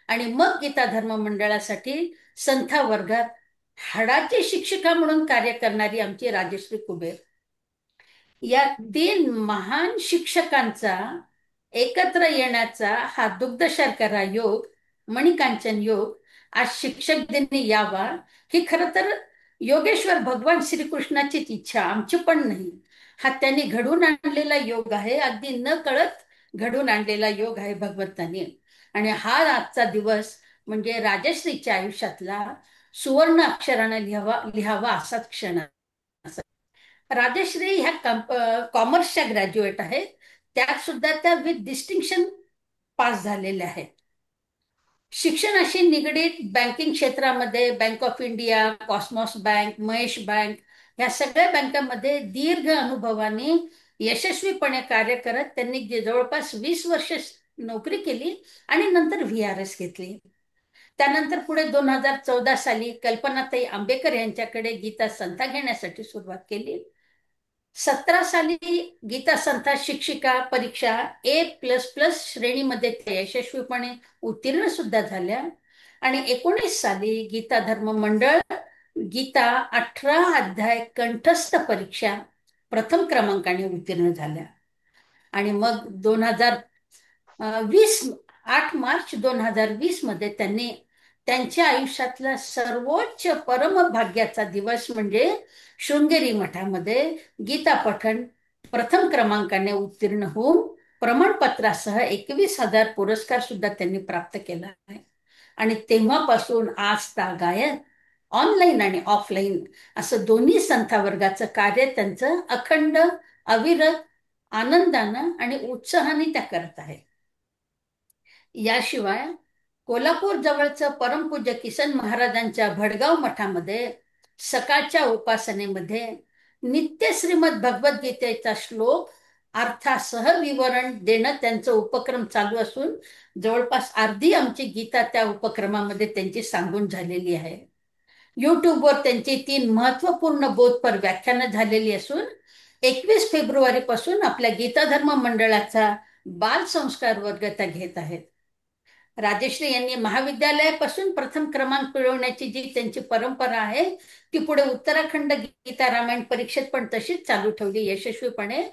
आणि मग गीता धर्म मंडळासाठी संथा वर्गात हाडाची शिक्षिका म्हणून कार्य करणारी आमची राजश्री कुबेर, या 3 महान शिक्षकांचा एकत्र येण्याचा हा दुग्ध शर्करा योग, मणिकांचन योग आज शिक्षक दिनी यावा, ही खरं तर योगेश्वर भगवान श्रीकृष्णाचीच इच्छा, आमची पण नाही. हा त्यांनी घडून आणलेला योग आहे, अगदी न कळत घडून आणलेला योग आहे भगवंताने. आणि हा आजचा दिवस म्हणजे राजश्रीच्या आयुष्यातला सुवर्ण अक्षराने लिहावा असाच क्षण. राजश्री ह्या कॉमर्सच्या ग्रॅज्युएट आहेत, त्यात सुद्धा त्या विथ डिस्टिंक्शन पास झालेल्या आहेत. शिक्षणाशी निगडीत बँकिंग क्षेत्रामध्ये bank of India, Cosmos bank, Mahesh bank या सगळ्या बँकांमध्ये दीर्घ अनुभवाने यशस्वीपणे कार्य करत त्यांनी जवळपास 20 वर्ष नोकरी केली आणि नंतर VRS घेतली. त्यानंतर पुढे 2014 साली कल्पनाताई आंबेकर यांच्याकडे गीता संथा घेण्यासाठी सुरुवात केली. 17 साली गीता संथा शिक्षिका परीक्षा A++ श्रेणीमध्ये त्या यशस्वीपणे उत्तीर्ण सुद्धा झाल्या. आणि 19 साली गीता धर्म मंडळ गीता 18 अध्याय कंठस्थ परीक्षा प्रथम क्रमांकाने उत्तीर्ण झाल्या. आणि मग 8 मार्च 2020 मध्ये त्यांनी त्यांच्या आयुष्यातला सर्वोच्च परमभाग्याचा दिवस म्हणजे शृंगेरी मठामध्ये गीता पठण प्रथम क्रमांकाने उत्तीर्ण होऊन प्रमाणपत्रासह 21,000 पुरस्कार सुद्धा त्यांनी प्राप्त केला आहे. आणि तेव्हापासून आज तागायत ऑनलाईन आणि ऑफलाईन असं दोन्ही संथा वर्गाचं कार्य त्यांचं अखंड, अविरत, आनंदानं आणि उत्साहाने त्या करत आहे. याशिवाय कोल्हापूर जवळचं परमपूज्य किसन महाराजांच्या भडगाव मठामध्ये सकाळच्या उपासनेमध्ये नित्य श्रीमद भगवद्गीतेचा श्लोक अर्थासह विवरण देणं त्यांचं उपक्रम चालू असून जवळपास अर्धी आमची गीता त्या उपक्रमामध्ये त्यांची सांगून झालेली आहे. युट्यूबवर त्यांची 3 महत्वपूर्ण बोधपर व्याख्यानं झालेली असून 21 फेब्रुवारीपासून आपल्या गीता धर्म मंडळाचा बाल संस्कार वर्ग त्या घेत आहेत. राजेश्री यांनी महाविद्यालयापासून प्रथम क्रमांक मिळवण्याची जी त्यांची परंपरा आहे ती पुढे उत्तराखंड गीता रामायण परीक्षेत पण तशीच चालू ठेवली यशस्वीपणे.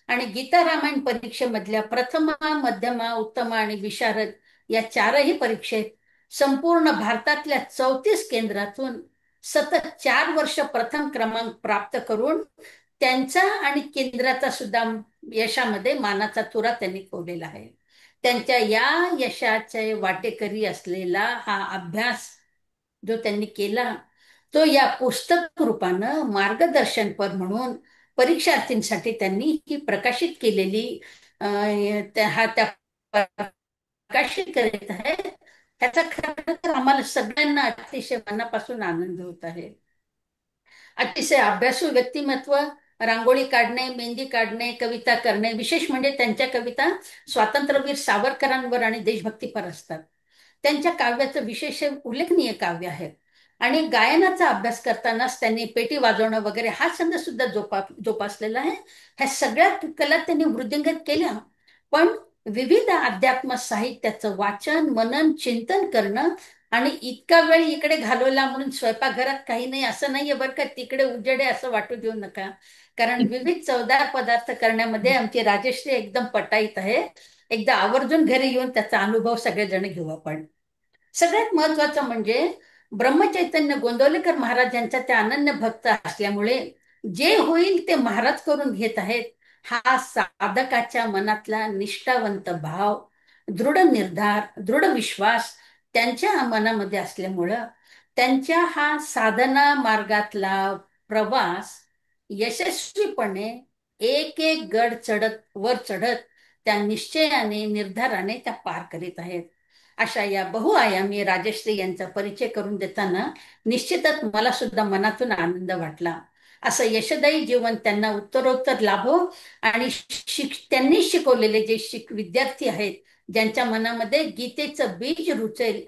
आणि गीता रामायण परीक्षेमधल्या प्रथमा, मध्यमा, उत्तमा आणि विशारद या चारही परीक्षेत संपूर्ण भारतातल्या 34 केंद्रातून सतत 4 वर्ष प्रथम क्रमांक प्राप्त करून त्यांचा आणि केंद्राचा सुद्धा यशामध्ये मानाचा तुरा त्यांनी कोरलेला आहे. त्यांच्या या यशाचे वाटेकरी असलेला हा अभ्यास जो त्यांनी केला तो या पुस्तक रूपानं मार्गदर्शनपर म्हणून परीक्षार्थींसाठी त्यांनी ही प्रकाशित केलेली त्या प्रकाशित करीत आहे. त्याचा खरं तर आम्हाला सगळ्यांना अतिशय मनापासून आनंद होत आहे. अतिशय अभ्यासू व्यक्तिमत्व, रांगोळी काढणे, मेहंदी काढणे, कविता करणे, विशेष म्हणजे त्यांच्या कविता स्वातंत्र्यवीर सावरकरांवर आणि देशभक्तीपर असतात. त्यांच्या काव्याचं विशेष उल्लेखनीय काव्य आहे. आणि गायनाचा अभ्यास करतानाच त्यांनी पेटी वाजवणं वगैरे हा छंद सुद्धा जोपासलेला आहे. ह्या सगळ्या कला त्यांनी वृद्धिंगत केल्या, पण विविध अध्यात्म साहित्याचं वाचन, मनन, चिंतन करणं आणि इतका वेळ इकडे घालवला म्हणून स्वयंपाकघरात काही नाही असं नाहीये बरं का. तिकडे उजेडे असं वाटू देऊ नका, कारण विविध चवदार पदार्थ करण्यामध्ये आमची राजेश्री एकदम पटाईत आहे. एकदा आवर्जून घरी येऊन त्याचा अनुभव सगळेजण घेऊ आपण. सगळ्यात महत्वाचं म्हणजे ब्रह्मचैतन्य गोंदवलेकर महाराज यांचा त्या अनन्य भक्त असल्यामुळे जे होईल ते महाराज करून घेत आहेत हा साधकाच्या मनातला निष्ठावंत भाव, दृढ निर्धार, दृढ विश्वास त्यांच्या मनामध्ये असल्यामुळं त्यांच्या हा साधना मार्गातला प्रवास यशस्वीपणे एक एक गड चढत वर चढत त्या निश्चयाने, निर्धाराने त्या पार करीत आहेत. अशा या बहुआयामी राजश्री यांचा परिचय करून देताना निश्चितच मला सुद्धा मनातून आनंद वाटला. असं यशदायी जीवन त्यांना उत्तरोत्तर लाभो आणि त्यांनी शिकवलेले जे विद्यार्थी आहेत, ज्यांच्या मनामध्ये गीतेचं बीज रुचेल,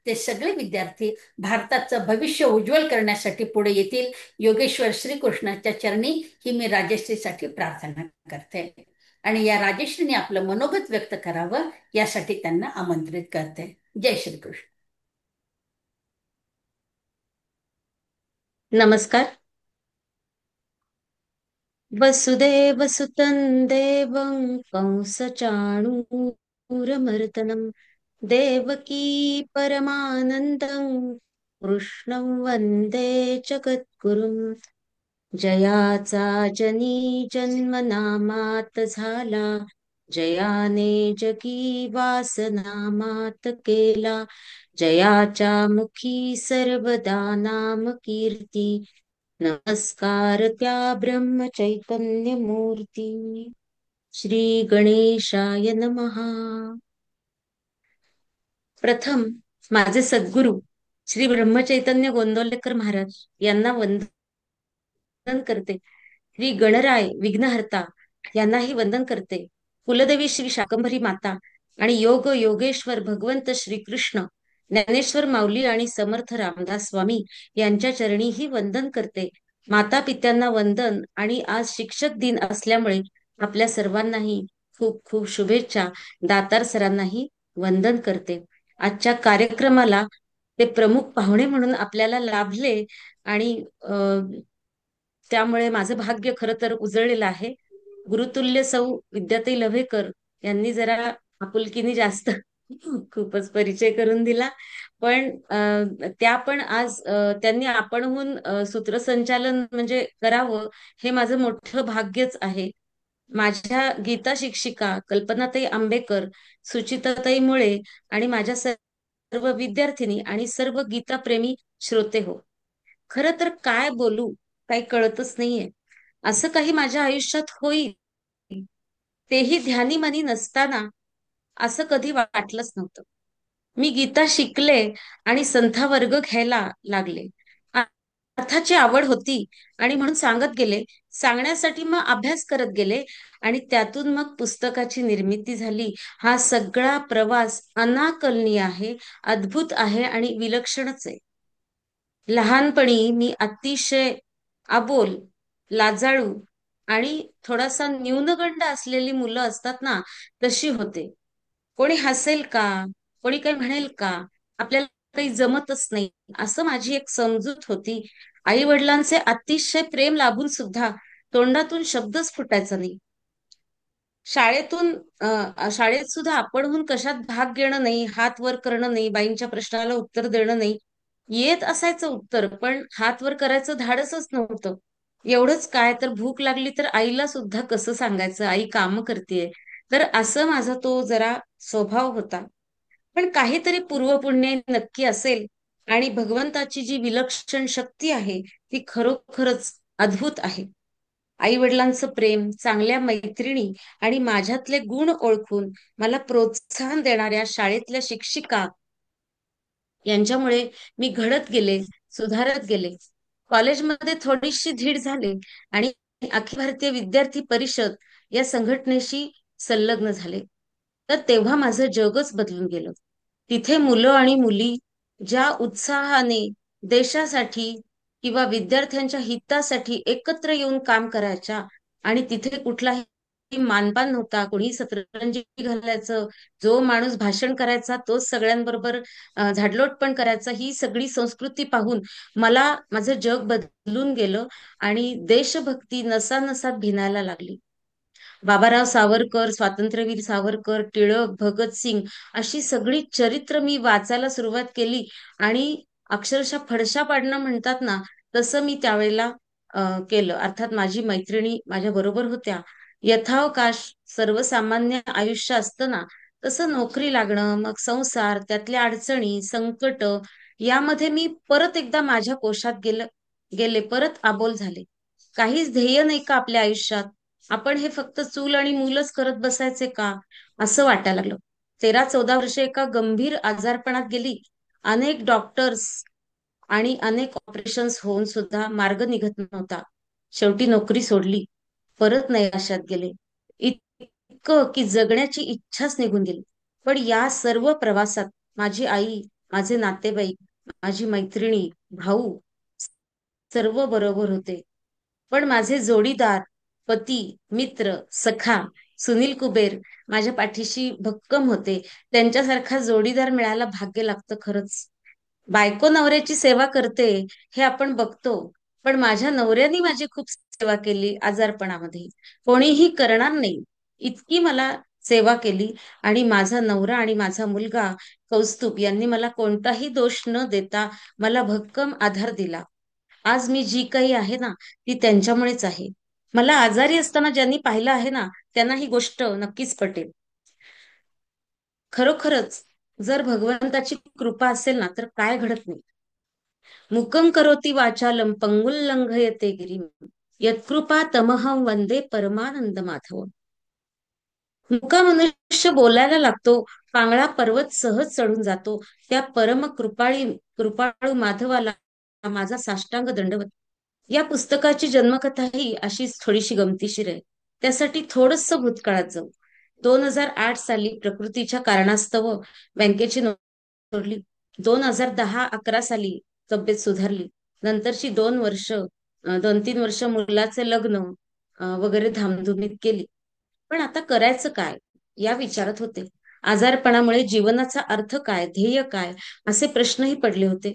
ते सगळे विद्यार्थी भारताचं भविष्य उज्ज्वल करण्यासाठी पुढे येतील. योगेश्वर श्रीकृष्णाच्या चरणी ही मी राजश्रीसाठी प्रार्थना करते आणि या राजश्रीने आपलं मनोगत व्यक्त करावं यासाठी त्यांना आमंत्रित करते. जय श्रीकृष्ण. नमस्कार. वसुदेवसुतं देवं कंसचाणूरमर्दनं देवकी परमानन्दं कृष्णं वन्दे जगद्गुरुं. जयाचा जनी जन्म नामात झाला, जयाने जगी वासनामात केला. जयाच्या मुखी सर्वदा नाम कीर्ती, नमस्कार त्या ब्रह्म चैतन्य मूर्ती. श्री गणेशाय नमः. प्रथम माझे सद्गुरु श्री ब्रह्मचैतन्य गोंदवलेकर महाराज यांना वंदन करते. श्री गणराय विघ्नहर्ता यांनाही वंदन करते. कुलदेवी श्री शाकंभरी माता आणि योग योगेश्वर भगवंत श्रीकृष्ण, ज्ञानेश्वर माऊली आणि समर्थ रामदास स्वामी यांच्या चरणीही वंदन करते. माता पित्यांना वंदन आणि आज शिक्षक दिन असल्यामुळे आपल्या सर्वांनाही खूप खूप शुभेच्छा. दातार सरांनाही वंदन करते. आजच्या कार्यक्रमाला ते प्रमुख पाहुणे म्हणून आपल्याला लाभले आणि त्यामुळे माझं भाग्य खरं तर उजळलेलं आहे. गुरुतुल्य सौ विद्याताई लव्हेकर यांनी जरा आपुलकीने जास्त खूपच परिचय करून दिला, पण त्या पण आज त्यांनी आपणहून सूत्रसंचालन म्हणजे करावं हे माझं मोठं भाग्यच आहे. माझ्या गीता शिक्षिका कल्पनाताई आंबेकर, सुचिताताई मुळे आणि माझ्या सर्व विद्यार्थिनी आणि सर्व गीता प्रेमी श्रोते हो, खरं तर काय बोलू काही कळतच नाहीये. असं काही माझ्या आयुष्यात होईल तेही ध्यानी मनी नसताना असं कधी वाटलंच नव्हतं. मी गीता शिकले आणि संथा वर्ग घ्यायला लागले. अर्थाची आवड होती आणि म्हणून सांगत गेले, सांगण्यासाठी मग अभ्यास करत गेले आणि त्यातून मग पुस्तकाची निर्मिती झाली. हा सगळा प्रवास अनाकलनीय आहे, अद्भुत आहे आणि विलक्षणच आहे. लहानपणी मी अतिशय अबोल, लाजाळू आणि थोडासा न्यूनगंड असलेली मुलं असतात ना, तशी होते. कोणी हसेल का, कोणी काही म्हणेल का, आपल्याला काही जमतच नाही, असं माझी एक समजूत होती. आई वडिलांचे अतिशय प्रेम लाभून सुद्धा तोंडातून शब्दच फुटायचा नाही. शाळेत सुद्धा आपणहून कशात भाग घेणं नाही, हात वर करणं नाही, बाईंच्या प्रश्नाला उत्तर देणं नाही. येत असायचं उत्तर, पण हात वर करायचं धाडसच नव्हतं. एवढंच काय, तर भूक लागली तर आईला सुद्धा कसं सांगायचं, आई काम करतेय. तर असं माझा तो जरा स्वभाव होता. पण काहीतरी पूर्वपुण्य नक्की असेल, आणि भगवंताची जी विलक्षण शक्ती आहे ती खरोखरच अद्भुत आहे. आई वडिलांचं प्रेम, चांगल्या मैत्रिणी आणि माझ्यातले गुण ओळखून मला प्रोत्साहन देणाऱ्या शाळेतल्या शिक्षिका यांच्यामुळे मी घडत गेले, सुधारत गेले. कॉलेजमध्ये थोडीशी धीड झाले आणि अखिल भारतीय विद्यार्थी परिषद या संघटनेशी संलग्न झाले. तर तेव्हा माझं जगच बदलून गेलं. तिथे मुलं आणि मुली ज्या उत्साहाने देशासाठी किंवा विद्यार्थ्यांच्या हितासाठी एकत्र येऊन काम करायच्या, आणि तिथे कुठलाही मानपान नव्हता, कोणी सतरंजी घालायचं, जो माणूस भाषण करायचा तोच सगळ्यांबरोबर झाडलोट पण करायचा, ही सगळी संस्कृती पाहून मला माझं जग बदलून गेलं आणि देशभक्ती नसानसात भिनायला लागली. बाबाराव सावरकर, स्वातंत्र्यवीर सावरकर, टिळक, भगतसिंग अशी सगळी चरित्र मी वाचायला सुरुवात केली, आणि अक्षरशः फडशा पाडणं म्हणतात ना, तसं मी त्यावेळेला केलं. अर्थात माझी मैत्रिणी माझ्या बरोबर होत्या. यथावकाश सर्वसामान्य आयुष्य असतं ना, तसं नोकरी लागणं, मग संसार, त्यातल्या अडचणी, संकट, यामध्ये मी परत एकदा माझ्या कोशात गेले, परत अबोल झाले. काहीच ध्येय नाही का आपल्या आयुष्यात? आपण हे फक्त चूल आणि मूलच करत बसायचे का, असं वाटायला लागलं. 13-14 वर्षे एका गंभीर आजारपणात गेली. अनेक डॉक्टर्स आणि अनेक ऑपरेशन्स होऊन सुद्धा मार्ग निघत नव्हता. शेवटी नोकरी सोडली, परत नैराश्यात गेले. इतकं की जगण्याची इच्छाच निघून गेली. पण या सर्व प्रवासात माझी आई, माझे नातेवाईक, माझी मैत्रिणी, भाऊ सर्व बरोबर होते. पण माझे जोडीदार, पती, मित्र, सखा सुनील कुबेर माझ्या पाठीशी भक्कम होते. त्यांच्यासारखा जोडीदार मिळायला भाग्य लागतं खरंच. बायको नवऱ्याची सेवा करते हे आपण बघतो, पण माझ्या नवऱ्याने माझी खूप सेवा केली आजारपणामध्ये. कोणीही करणार नाही इतकी मला सेवा केली. आणि माझा नवरा आणि माझा मुलगा कौस्तुभ यांनी मला कोणताही दोष न देता मला भक्कम आधार दिला. आज मी जी काही आहे ना, ती त्यांच्यामुळेच आहे. मला आजारी असताना ज्यांनी पाहिलं आहे ना, त्यांना ही गोष्ट नक्कीच पटेल. खरोखरच जर भगवंताची कृपा असेल ना, तर काय घडत नाही. मुकं करोति वाचालम पंगुल लंघयते गिरिम यत्कृपा तमहं वंदे परमानंद माधव. मुका मनुष्य बोलायला लागतो, पांगळा पर्वत सहज चढून जातो, त्या परम कृपाळू माधवाला माझा साष्टांग दंडवत. या पुस्तकाची जन्मकथा ही अशीच थोडीशी गमतीशीर आहे. त्यासाठी थोडंसं भूतकाळात जाऊ. 2008 साली प्रकृतीच्या कारणास्तव बँकेची नोकरी सोडली. 2010-11 साली तब्येत सुधारली. नंतरची 2 वर्ष, 2-3 वर्ष मुलाचे लग्न वगैरे धामधुमीत केली. पण आता करायचं काय या विचारात होते. आजारपणामुळे जीवनाचा अर्थ काय, ध्येय काय, असे प्रश्नही पडले होते.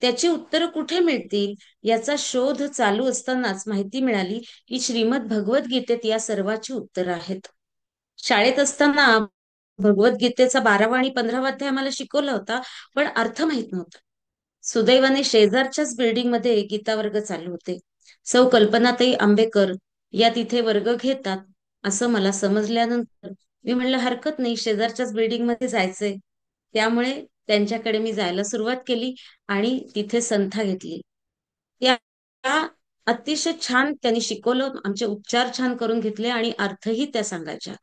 त्याची उत्तरं कुठे मिळतील याचा शोध चालू असतानाच माहिती मिळाली की श्रीमद भगवद्गीतेत या सर्वाची उत्तरं आहेत. शाळेत असताना भगवद्गीतेचा 12वा आणि 15वा अध्याय आम्हाला शिकवला होता, पण अर्थ माहित नव्हता. सुदैवाने शेजारच्याच बिल्डिंगमध्ये गीता वर्ग चालू होते. सौ कल्पनाताई आंबेकर या तिथे वर्ग घेतात असं मला समजल्यानंतर मी म्हणलं हरकत नाही, शेजारच्याच बिल्डिंगमध्ये जायचंय. त्यामुळे त्यांच्याकडे मी जायला सुरुवात केली आणि तिथे संथा घेतली. त्या त्या अतिशय छान त्यांनी शिकवलं, आमचे उपचार छान करून घेतले आणि अर्थही त्या सांगायच्या.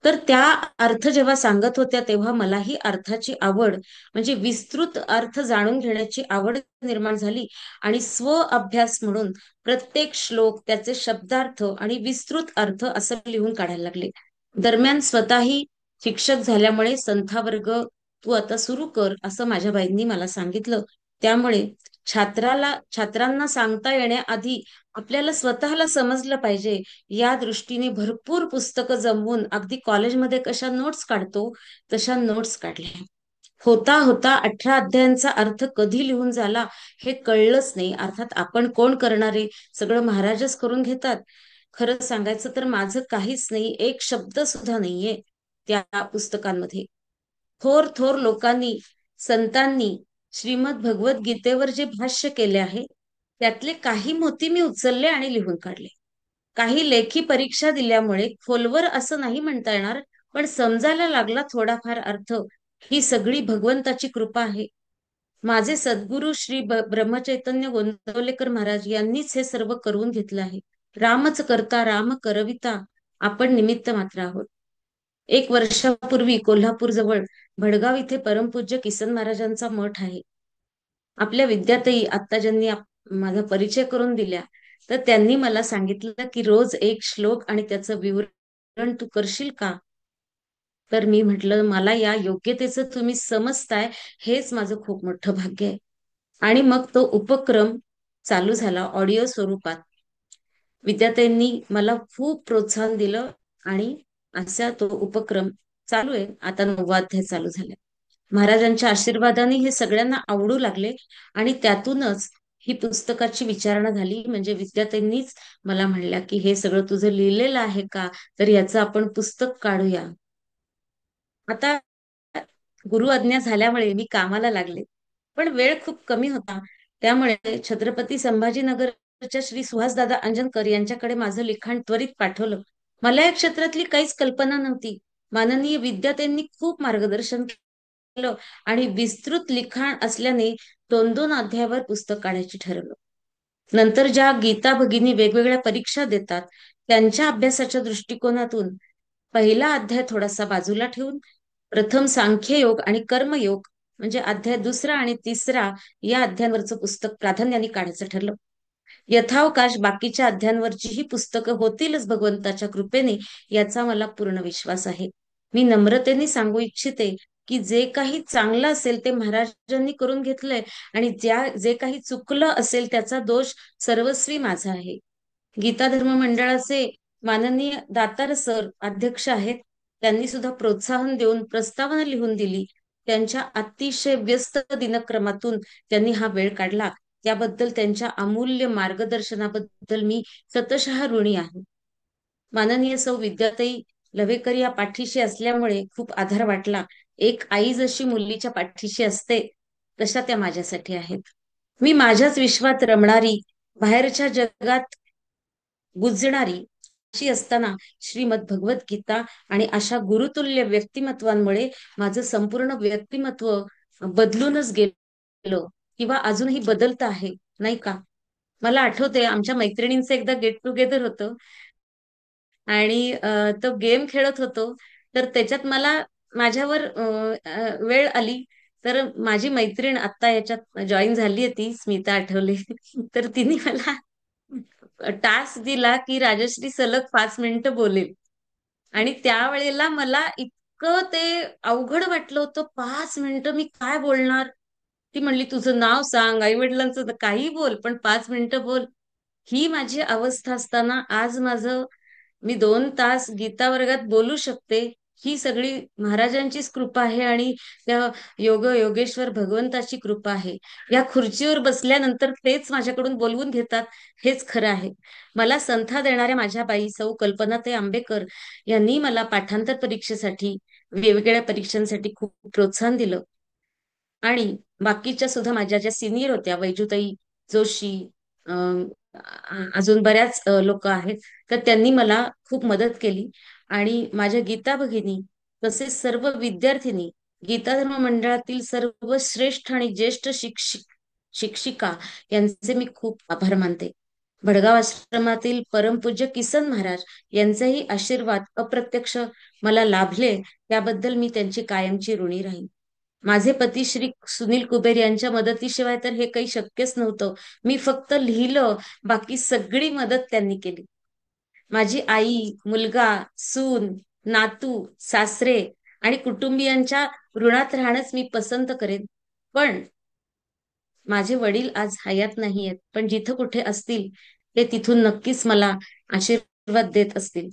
तर त्या अर्थ जेव्हा सांगत होत्या तेव्हा मलाही अर्थाची आवड, म्हणजे विस्तृत अर्थ जाणून घेण्याची आवड निर्माण झाली. आणि स्व अभ्यास म्हणून प्रत्येक श्लोक, त्याचे शब्दार्थ आणि विस्तृत अर्थ असं लिहून काढायला लागले. दरम्यान स्वतःही शिक्षक झाल्यामुळे संथा वर्ग तू आता सुरू कर असं माझ्या बाईंनी मला सांगितलं. त्यामुळे छात्रांना सांगता येण्याआधी आपल्याला स्वतःला समजलं पाहिजे. या दृष्टीने भरपूर पुस्तकं जमवून अगदी कॉलेजमध्ये कशा नोट्स काढतो तशा नोट्स काढल्या. होता होता 18 अध्यायांचा अर्थ कधी लिहून झाला हे कळलंच नाही. अर्थात आपण कोण करणारे, सगळं महाराजच करून घेतात. खरं सांगायचं तर माझं काहीच नाही, एक शब्द सुद्धा नाहीये त्या पुस्तकांमध्ये. थोर थोर लोकांनी, संतांनी श्रीमद भगवद्गीतेवर जे भाष्य केले आहे त्यातले काही मोती मी उचलले आणि लिहून काढले. काही लेखी परीक्षा दिल्यामुळे खोलवर असं नाही म्हणता येणार, पण समजायला लागला थोडाफार अर्थ. ही सगळी भगवंताची कृपा आहे. माझे सद्गुरू श्री ब्रह्मचैतन्य गोंदवलेकर महाराज यांनीच हे सर्व करून घेतलं आहे. रामच करता राम करविता, आपण निमित्त मात्र आहोत. 1 वर्षापूर्वी कोल्हापूर जवळ भडगाव इथे परमपूज्य किसन महाराजांचा मठ आहे. आपल्या विद्याताई आता ज्यांनी माझा परिचय करून दिल्या, तर त्यांनी मला सांगितलं की रोज एक श्लोक आणि त्याचं विवरण तू करशील का? तर मी म्हटलं, मला या योग्यतेचं तुम्ही समजताय हेच माझं खूप मोठं भाग्य आहे. आणि मग तो उपक्रम चालू झाला ऑडिओ स्वरूपात. विद्यार्थ्यांनी मला खूप प्रोत्साहन दिलं आणि असा तो उपक्रम चालू आहे. आता 9वा अध्याय चालू झाला. महाराजांच्या आशीर्वादाने हे सगळ्यांना आवडू लागले आणि त्यातूनच ही पुस्तकाची विचारणा झाली. म्हणजे विद्यार्थ्यांनीच मला म्हणल्या की हे सगळं तुझं लिहिलेलं आहे का, तर याचं आपण पुस्तक काढूया. आता गुरु आज्ञा झाल्यामुळे मी कामाला लागले, पण वेळ खूप कमी होता. त्यामुळे छत्रपती संभाजीनगरच्या श्री सुहासदादा अंजनकर यांच्याकडे माझं लिखाण त्वरित पाठवलं. मला या क्षेत्रातली काहीच कल्पना नव्हती. माननीय विद्यार्थ्यांनी खूप मार्गदर्शन केलं आणि विस्तृत लिखाण असल्याने 2-2 अध्यायावर पुस्तक काढायची ठरवलं. नंतर ज्या गीता भगिनी वेगवेगळ्या परीक्षा देतात त्यांच्या अभ्यासाच्या दृष्टिकोनातून पहिला अध्याय थोडासा बाजूला ठेवून प्रथम सांख्ययोग आणि कर्मयोग म्हणजे अध्याय 2रा आणि 3रा या अध्यायांवरचं पुस्तक प्राधान्याने काढायचं ठरलं. यथावकाश बाकीच्या अध्यायांवरची ही पुस्तकं होतीलच भगवंताच्या कृपेने, याचा मला पूर्ण विश्वास आहे. मी नम्रतेने सांगू इच्छिते की जे काही चांगलं असेल ते महाराजांनी करून घेतलंय आणि जे काही चुकलं असेल त्याचा दोष सर्वस्वी माझा आहे. गीता धर्म मंडळाचे माननीय दातार सर अध्यक्ष आहेत. त्यांनी सुद्धा प्रोत्साहन देऊन प्रस्तावना लिहून दिली. त्यांच्या अतिशय व्यस्त दिनक्रमातून त्यांनी हा वेळ काढला. त्याबद्दल त्यांच्या अमूल्य मार्गदर्शनाबद्दल मी शतशः ऋणी आहे. माननीय सौ विद्याताई लव्हेकर या पाठीशी असल्यामुळे खूप आधार वाटला. एक आई जशी मुलीच्या पाठीशी असते तशा त्या माझ्यासाठी आहेत. मी माझ्याच विश्वात रमणारी, बाहेरच्या जगात गुंजणारी अशी असताना श्रीमद भगवद्गीता आणि अशा गुरुतुल्य व्यक्तिमत्वांमुळे माझं संपूर्ण व्यक्तिमत्व बदलूनच गेलं किंवा अजूनही बदलत आहे, नाही का? मला आठवते आमच्या मैत्रिणींचं एकदा गेट टुगेदर होतं आणि तो गेम खेळत होतो. तर त्याच्यात मला माझ्यावर वेळ आली. तर माझी मैत्रीण आता याच्यात जॉईन झाली आहे, ती स्मिता आठवले. तर तिने मला टास्क दिला की राजश्री सलग 5 मिनिटं बोलेल. आणि त्यावेळेला मला इतकं ते अवघड वाटलं होतं. 5 मिनिटं मी काय बोलणार? ती म्हणली तुझं नाव सांग, आई वडिलांचं काही बोल, पण 5 मिनिटं बोल. ही माझी अवस्था असताना आज मी 2 तास गीता वर्गात बोलू शकते. ही सगळी महाराजांचीच कृपा आहे आणि त्या योगेश्वर भगवंताची कृपा आहे. या खुर्चीवर बसल्यानंतर तेच माझ्याकडून बोलवून घेतात, हेच खरं आहे. मला संथा देणाऱ्या माझ्या बाई सौ कल्पनाताई आंबेकर यांनी मला पाठांतर परीक्षेसाठी, वेगवेगळ्या परीक्षांसाठी खूप प्रोत्साहन दिलं. आणि बाकीच्या सुद्धा माझ्या ज्या सिनियर होत्या, वैजुताई जोशी, अजून बऱ्याच लोक आहेत, तर त्यांनी मला खूप मदत केली. आणि माझ्या गीता भगिनी तसेच सर्व विद्यार्थिनी, गीता धर्म मंडळातील सर्व श्रेष्ठ आणि ज्येष्ठ शिक्षिका यांचे मी खूप आभार मानते. भडगाव आश्रमातील परमपूज्य किसन महाराज यांचेही आशीर्वाद अप्रत्यक्ष मला लाभले, त्याबद्दल मी त्यांची कायमची ऋणी राहीन. माझे पती श्री सुनील कुबेर यांच्या मदतीशिवाय तर हे काही शक्यच नव्हतं. मी फक्त लिहिलं, बाकी सगळी मदत त्यांनी केली. माझी आई, मुलगा, सून, नातू, सासरे आणि कुटुंबियांच्या ऋणात राहणंच मी पसंत करेन. पण माझे वडील आज हयात नाहीयेत, पण जिथं कुठे असतील ते तिथून नक्कीच मला आशीर्वाद देत असतील.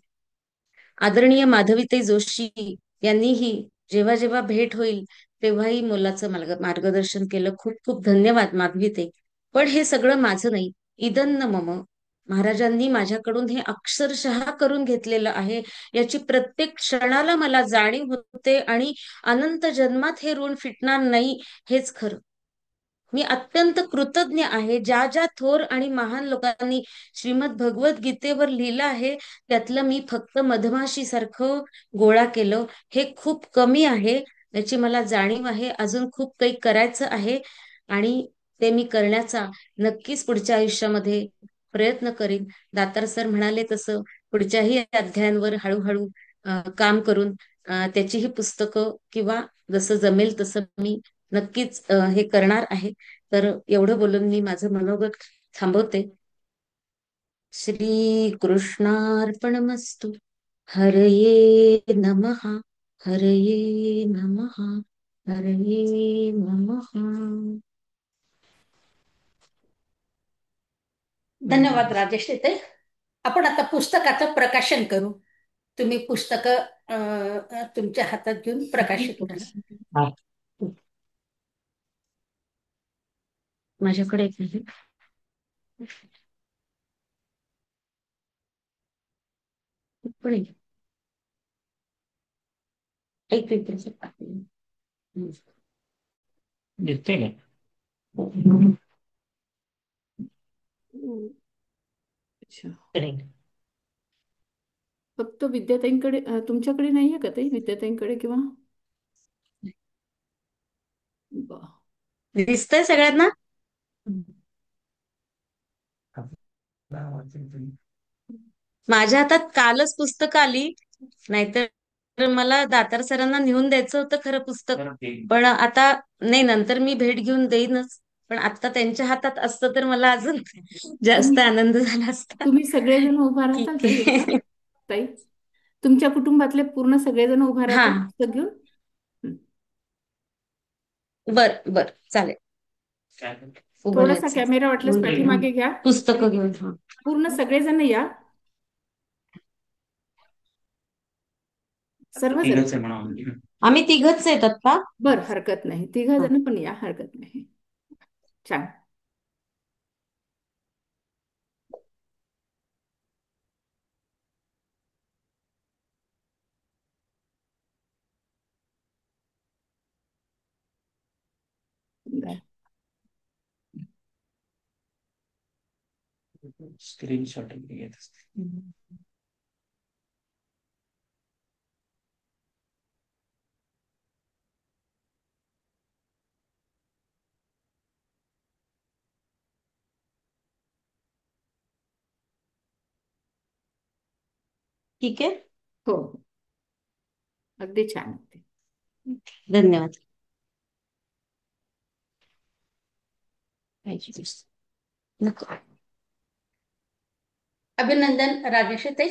आदरणीय माधवीताई जोशी यांनीही जेव्हा जेव्हा भेट होईल तेव्हाही मोलाचं मार्गदर्शन केलं. खूप खूप धन्यवाद माधवीताई. पण हे सगळं माझं नाही, इदन्न मम. महाराजांनी माझ्याकडून हे अक्षरशः करून घेतलेलं आहे, याची प्रत्येक क्षणाला मला जाणीव होते आणि अनंत जन्मात हे ऋण फिटणार नाही, हेच खरं. मी अत्यंत कृतज्ञ आहे. ज्या ज्या थोर आणि महान लोकांनी श्रीमद भगवद्गीतेवर लिहिलं आहे, त्यातलं मी फक्त मधमाशी सारखं गोळा केलं. हे खूप कमी आहे, याची मला जाणीव आहे. अजून खूप काही करायचं आहे आणि ते मी करण्याचा नक्कीच पुढच्या आयुष्यामध्ये प्रयत्न करीन. दातार सर म्हणाले तसं पुढच्याही अध्यायांवर हळूहळू काम करून त्याचीही पुस्तकं किंवा जसं जमेल तसं मी नक्कीच हे करणार आहे. तर एवढं बोलून मी माझं मनोगत थांबवते. श्री कृष्णार्पणमस्तु. हरये नमः. हरये नमः. हरये नमः. धन्यवाद राजेश्री ताई. आपण आता पुस्तकाचं प्रकाशन करू. तुम्ही पुस्तकं तुमच्या हातात घेऊन प्रकाशित करा. माझ्याकडे एक आहे. पण एक दिसते का? अच्छा, Correct. फक्त विद्याताईंकडे तुमच्याकडे नाहीये का ताई? विद्याताईंकडे किंवा दिसतंय सगळ्यांना? माझ्या हातात कालच पुस्तक आली, नाहीतर मला दातार सरांना नेऊन द्यायचं होतं खरं पुस्तक. पण आता नाही, नंतर मी भेट घेऊन देईनच. पण आता त्यांच्या हातात असतं तर मला अजून जास्त आनंद झाला असता. तुम्ही सगळेजण उभा राहताल ठीक ताई आहे. एकदा? ताई, तुमच्या कुटुंबातले पूर्ण सगळेजण उभा हा, राहतात पुस्तक घेऊन? बर बर, चालेल. उभं थोडासा राहायचं. कॅमेरा वाटल्यास पाठीमागे घ्या. पुस्तकं घेऊन. हा. पूर्ण सगळेजण या, सर्वजण. आम्ही तिघच येतात का? बर, हरकत नाही. 3 जण पण या, हरकत नाही. छान. स्क्रीनशॉट घेत असते. ठीक आहे. हो, अगदी छान. धन्यवाद. नको. अभिनंदन राजेश्री ताई.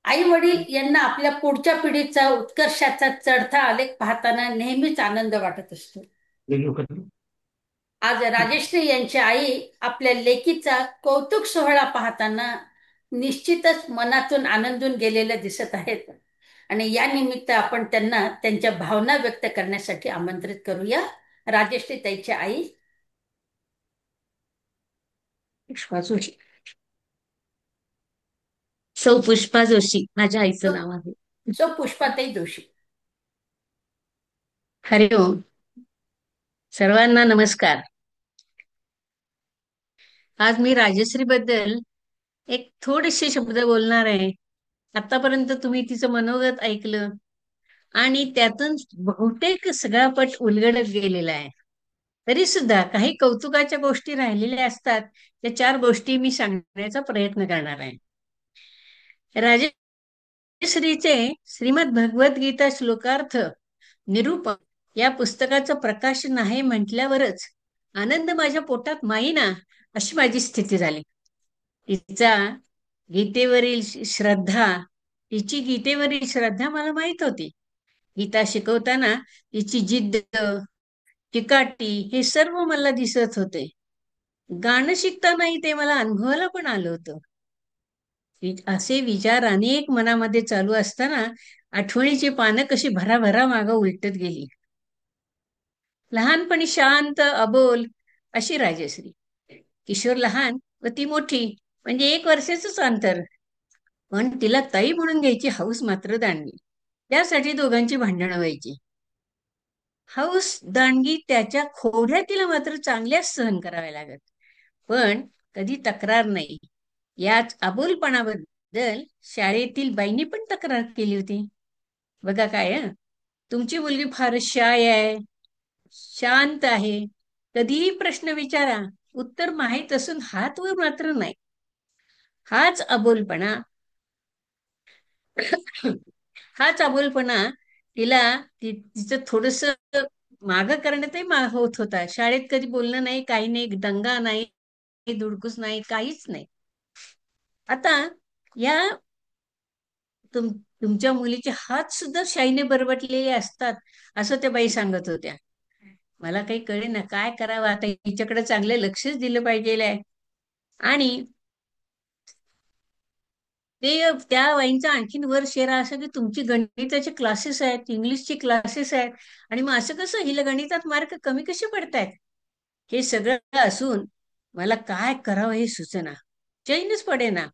आई वडील यांना आपल्या पुढच्या पिढीचा उत्कर्षाचा चढता आलेख पाहताना नेहमीच आनंद वाटत असतो. आज राजेश्री यांची आई आपल्या लेकीचा कौतुक सोहळा पाहताना निश्चितच मनातून आनंदून गेलेल्या दिसत आहेत. आणि या निमित्त आपण त्यांना त्यांच्या भावना व्यक्त करण्यासाठी आमंत्रित करूया. राजेश्री ताईची आई पुष्पा जोशी. सौ पुष्पा जोशी माझ्या आईचं नाव आहे. सो पुष्पाताई जोशी. हरि ओम. सर्वांना नमस्कार. आज मी राजश्री बद्दल एक थोडेसे शब्द बोलणार आहे. आतापर्यंत तुम्ही तिचं मनोगत ऐकलं आणि त्यातून बहुतेक सगळा पट उलगडत गेलेला आहे. तरी सुद्धा काही कौतुकाच्या गोष्टी राहिलेल्या असतात. त्या 4 गोष्टी मी सांगण्याचा प्रयत्न करणार आहे. राजश्रीचे श्रीमद भगवद्गीता श्लोकार्थ निरूपण या पुस्तकाचं प्रकाशन आहे म्हटल्यावरच आनंद माझ्या पोटात माईना अशी माझी स्थिती झाली. तिची गीतेवरील श्रद्धा मला माहित होती. गीता शिकवताना तिची जिद्द, चिकाटी हे सर्व मला दिसत होते. गाणं शिकतानाही ते मला अनुभवायला पण आलं होतं. असे विचार अनेक मनामध्ये चालू असताना आठवणीची पानं कशी भराभरा मागं उलटत गेली. लहानपणी शांत अबोल अशी राजश्री, किशोर लहान व ती मोठी, म्हणजे 1 वर्षाचंच अंतर. पण तिला ताई म्हणून घ्यायची हौस मात्र दांडगी. त्यासाठी दोघांची भांडणं व्हायची. हौस दांडगी त्याच्या खोड्या तिला मात्र चांगल्याच सहन कराव्या लागत, पण कधी तक्रार नाही. याच अबोलपणाबद्दल शाळेतील बाईंनी पण तक्रार केली होती. बघा काय तुमची मुलगी फार शाय आहे, शांत आहे, कधीही प्रश्न विचारा, उत्तर माहीत असून हात वर मात्र नाही. हाच अबोलपणा हाच अबोलपणा तिला तिचं थोडस मागं करण्यातही होत होता. शाळेत कधी बोलणं नाही, काही नाही, दंगा नाही, धुडकूस नाही, काहीच नाही. आता या तुमच्या मुलीचे हात सुद्धा शाईने बरबटलेले असतात असं त्या बाई सांगत होत्या. मला काही कळे ना काय करावं आता, हिच्याकडे चांगले लक्षच दिलं पाहिजे. आणि ते त्या बाईंचा आणखीन वर शेरा असं की तुमची गणिताचे क्लासेस आहेत, इंग्लिशचे क्लासेस आहेत, आणि मग असं कसं हिला गणितात मार्क कमी कसे पडतायत. हे सगळं असून मला काय करावं हे सुचना, चैनच पडेना.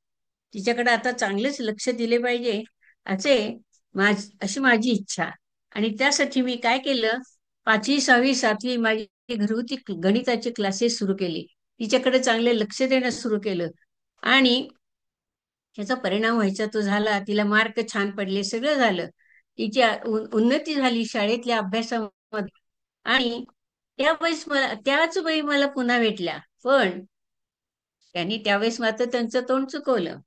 तिच्याकडे आता चांगलेच लक्ष दिले पाहिजे अशी माझी इच्छा. आणि त्यासाठी मी काय केलं, 5वी 6वी 7वी माझी घरगुती गणिताचे क्लासेस सुरू केले. तिच्याकडे चांगले लक्ष देणं सुरू केलं आणि त्याचा परिणाम व्हायचा तो झाला. तिला मार्क छान पडले, सगळं झालं. तिची उन्नती झाली शाळेतल्या अभ्यासामध्ये. आणि त्याच वेळी मला पुन्हा भेटल्या, पण त्यांनी त्यावेळेस मात्र त्यांचं तोंड चुकवलं.